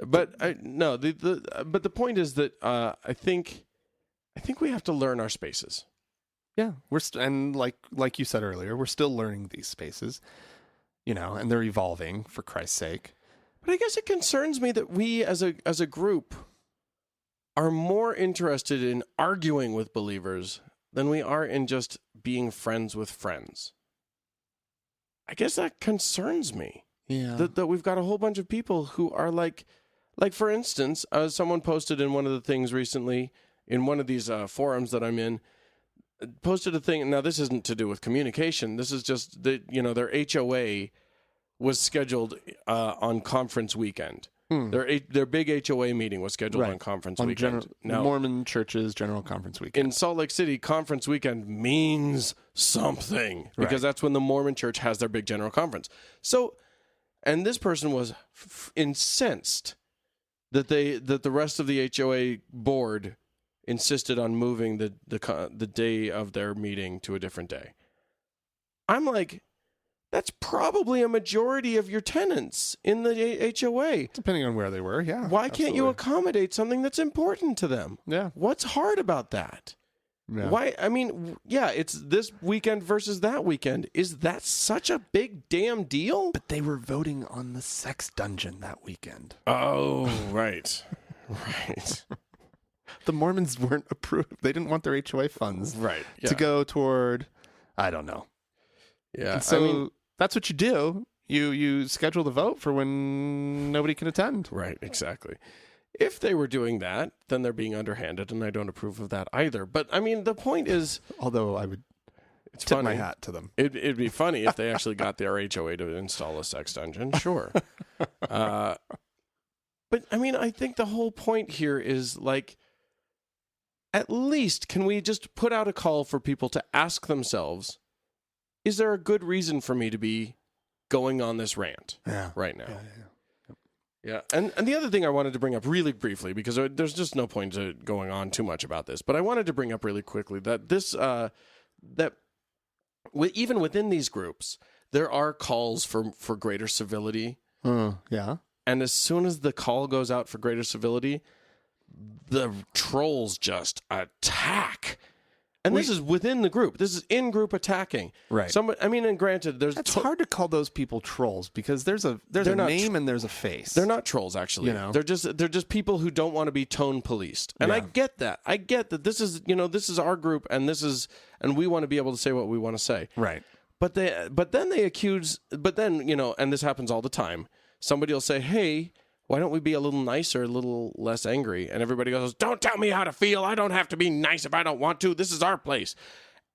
But the point is that I think we have to learn our spaces. Yeah, and like you said earlier, we're still learning these spaces, and they're evolving, for Christ's sake. But I guess it concerns me that we as a group are more interested in arguing with believers than we are in just being friends with friends. I guess that concerns me. Yeah. That we've got a whole bunch of people who are like for instance, someone posted in one of the things recently, in one of these forums that I'm in, posted a thing. Now, this isn't to do with communication. This is just that, their HOA was scheduled on conference weekend. Their big HOA meeting was scheduled on conference weekend. Mormon Church's General Conference weekend. In Salt Lake City, conference weekend means something because that's when the Mormon Church has their big general conference. So, and this person was incensed that the rest of the HOA board insisted on moving the day of their meeting to a different day. I'm like, that's probably a majority of your tenants in the HOA. Depending on where they were, yeah. Why can't you accommodate something that's important to them? Yeah. What's hard about that? Yeah. Why? I mean, yeah, it's this weekend versus that weekend. Is that such a big damn deal? But they were voting on the sex dungeon that weekend. Oh, right. Right. The Mormons weren't approved. They didn't want their HOA funds to go toward, I don't know. Yeah. And so that's what you do. You schedule the vote for when nobody can attend. Right, exactly. If they were doing that, then they're being underhanded, and I don't approve of that either. But, I mean, the point is... Although I would tip my hat to them. It'd be funny if they actually got their HOA to install a sex dungeon, sure. But, I mean, I think the whole point here is, like, at least can we just put out a call for people to ask themselves, is there a good reason for me to be going on this rant right now? Yeah. And the other thing I wanted to bring up really briefly, because there's just no point to going on too much about this, but I wanted to bring up really quickly that this, even within these groups, there are calls for greater civility. Yeah. And as soon as the call goes out for greater civility, the trolls just attack. And this is within the group. This is in-group attacking. Right. And granted, it's hard to call those people trolls because there's a name and there's a face. They're not trolls, actually. You know? They're just people who don't want to be tone policed. And I get that. I get that this is our group and we want to be able to say what we want to say. Right. But then and this happens all the time. Somebody will say, "Hey, why don't we be a little nicer, a little less angry?" And everybody goes, "Don't tell me how to feel. I don't have to be nice if I don't want to. This is our place."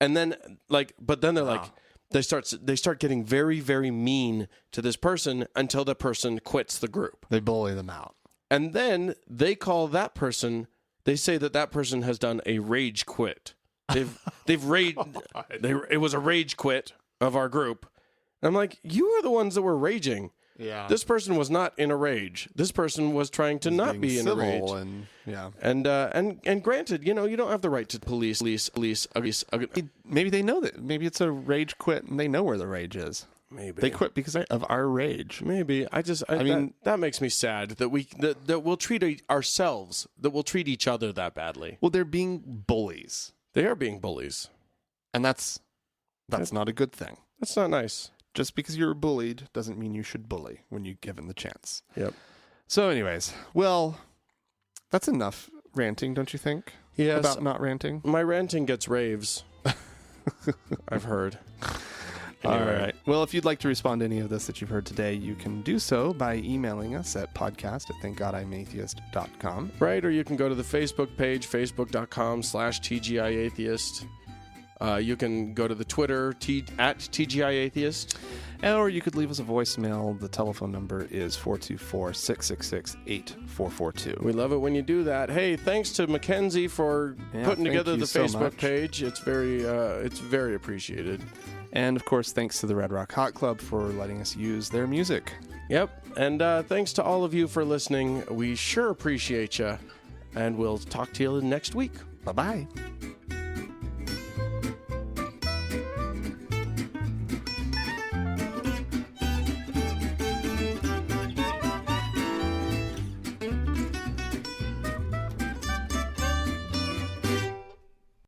And then they start getting very, very mean to this person until the person quits the group. They bully them out. And then they call that person, they say that person has done a rage quit. They've raged. It was a rage quit of our group. And I'm like, you are the ones that were raging. Yeah. This person was not in a rage. This person was trying to not be in a rage. And granted, you don't have the right to police. Maybe they know that. Maybe it's a rage quit and they know where the rage is. Maybe they quit because of our rage. Maybe that makes me sad that we'll treat ourselves, that we'll treat each other that badly. Well, they're being bullies. They are being bullies, and that's not a good thing. That's not nice. Just because you're bullied doesn't mean you should bully when you're given the chance. Yep. So anyways, well, that's enough ranting, don't you think? Yes. About not ranting? My ranting gets raves. I've heard. Anyway. All right. Well, if you'd like to respond to any of this that you've heard today, you can do so by emailing us at podcast@thankgodimatheist.com. Right, or you can go to the Facebook page, facebook.com/TGIAtheist. You can go to the Twitter at TGIAtheist. Or you could leave us a voicemail. The telephone number is 424-666-8442. We love it when you do that. Hey, thanks to Mackenzie for putting together the Facebook page. It's very appreciated. And, of course, thanks to the Red Rock Hot Club for letting us use their music. Yep. And thanks to all of you for listening. We sure appreciate you. And we'll talk to you next week. Bye-bye.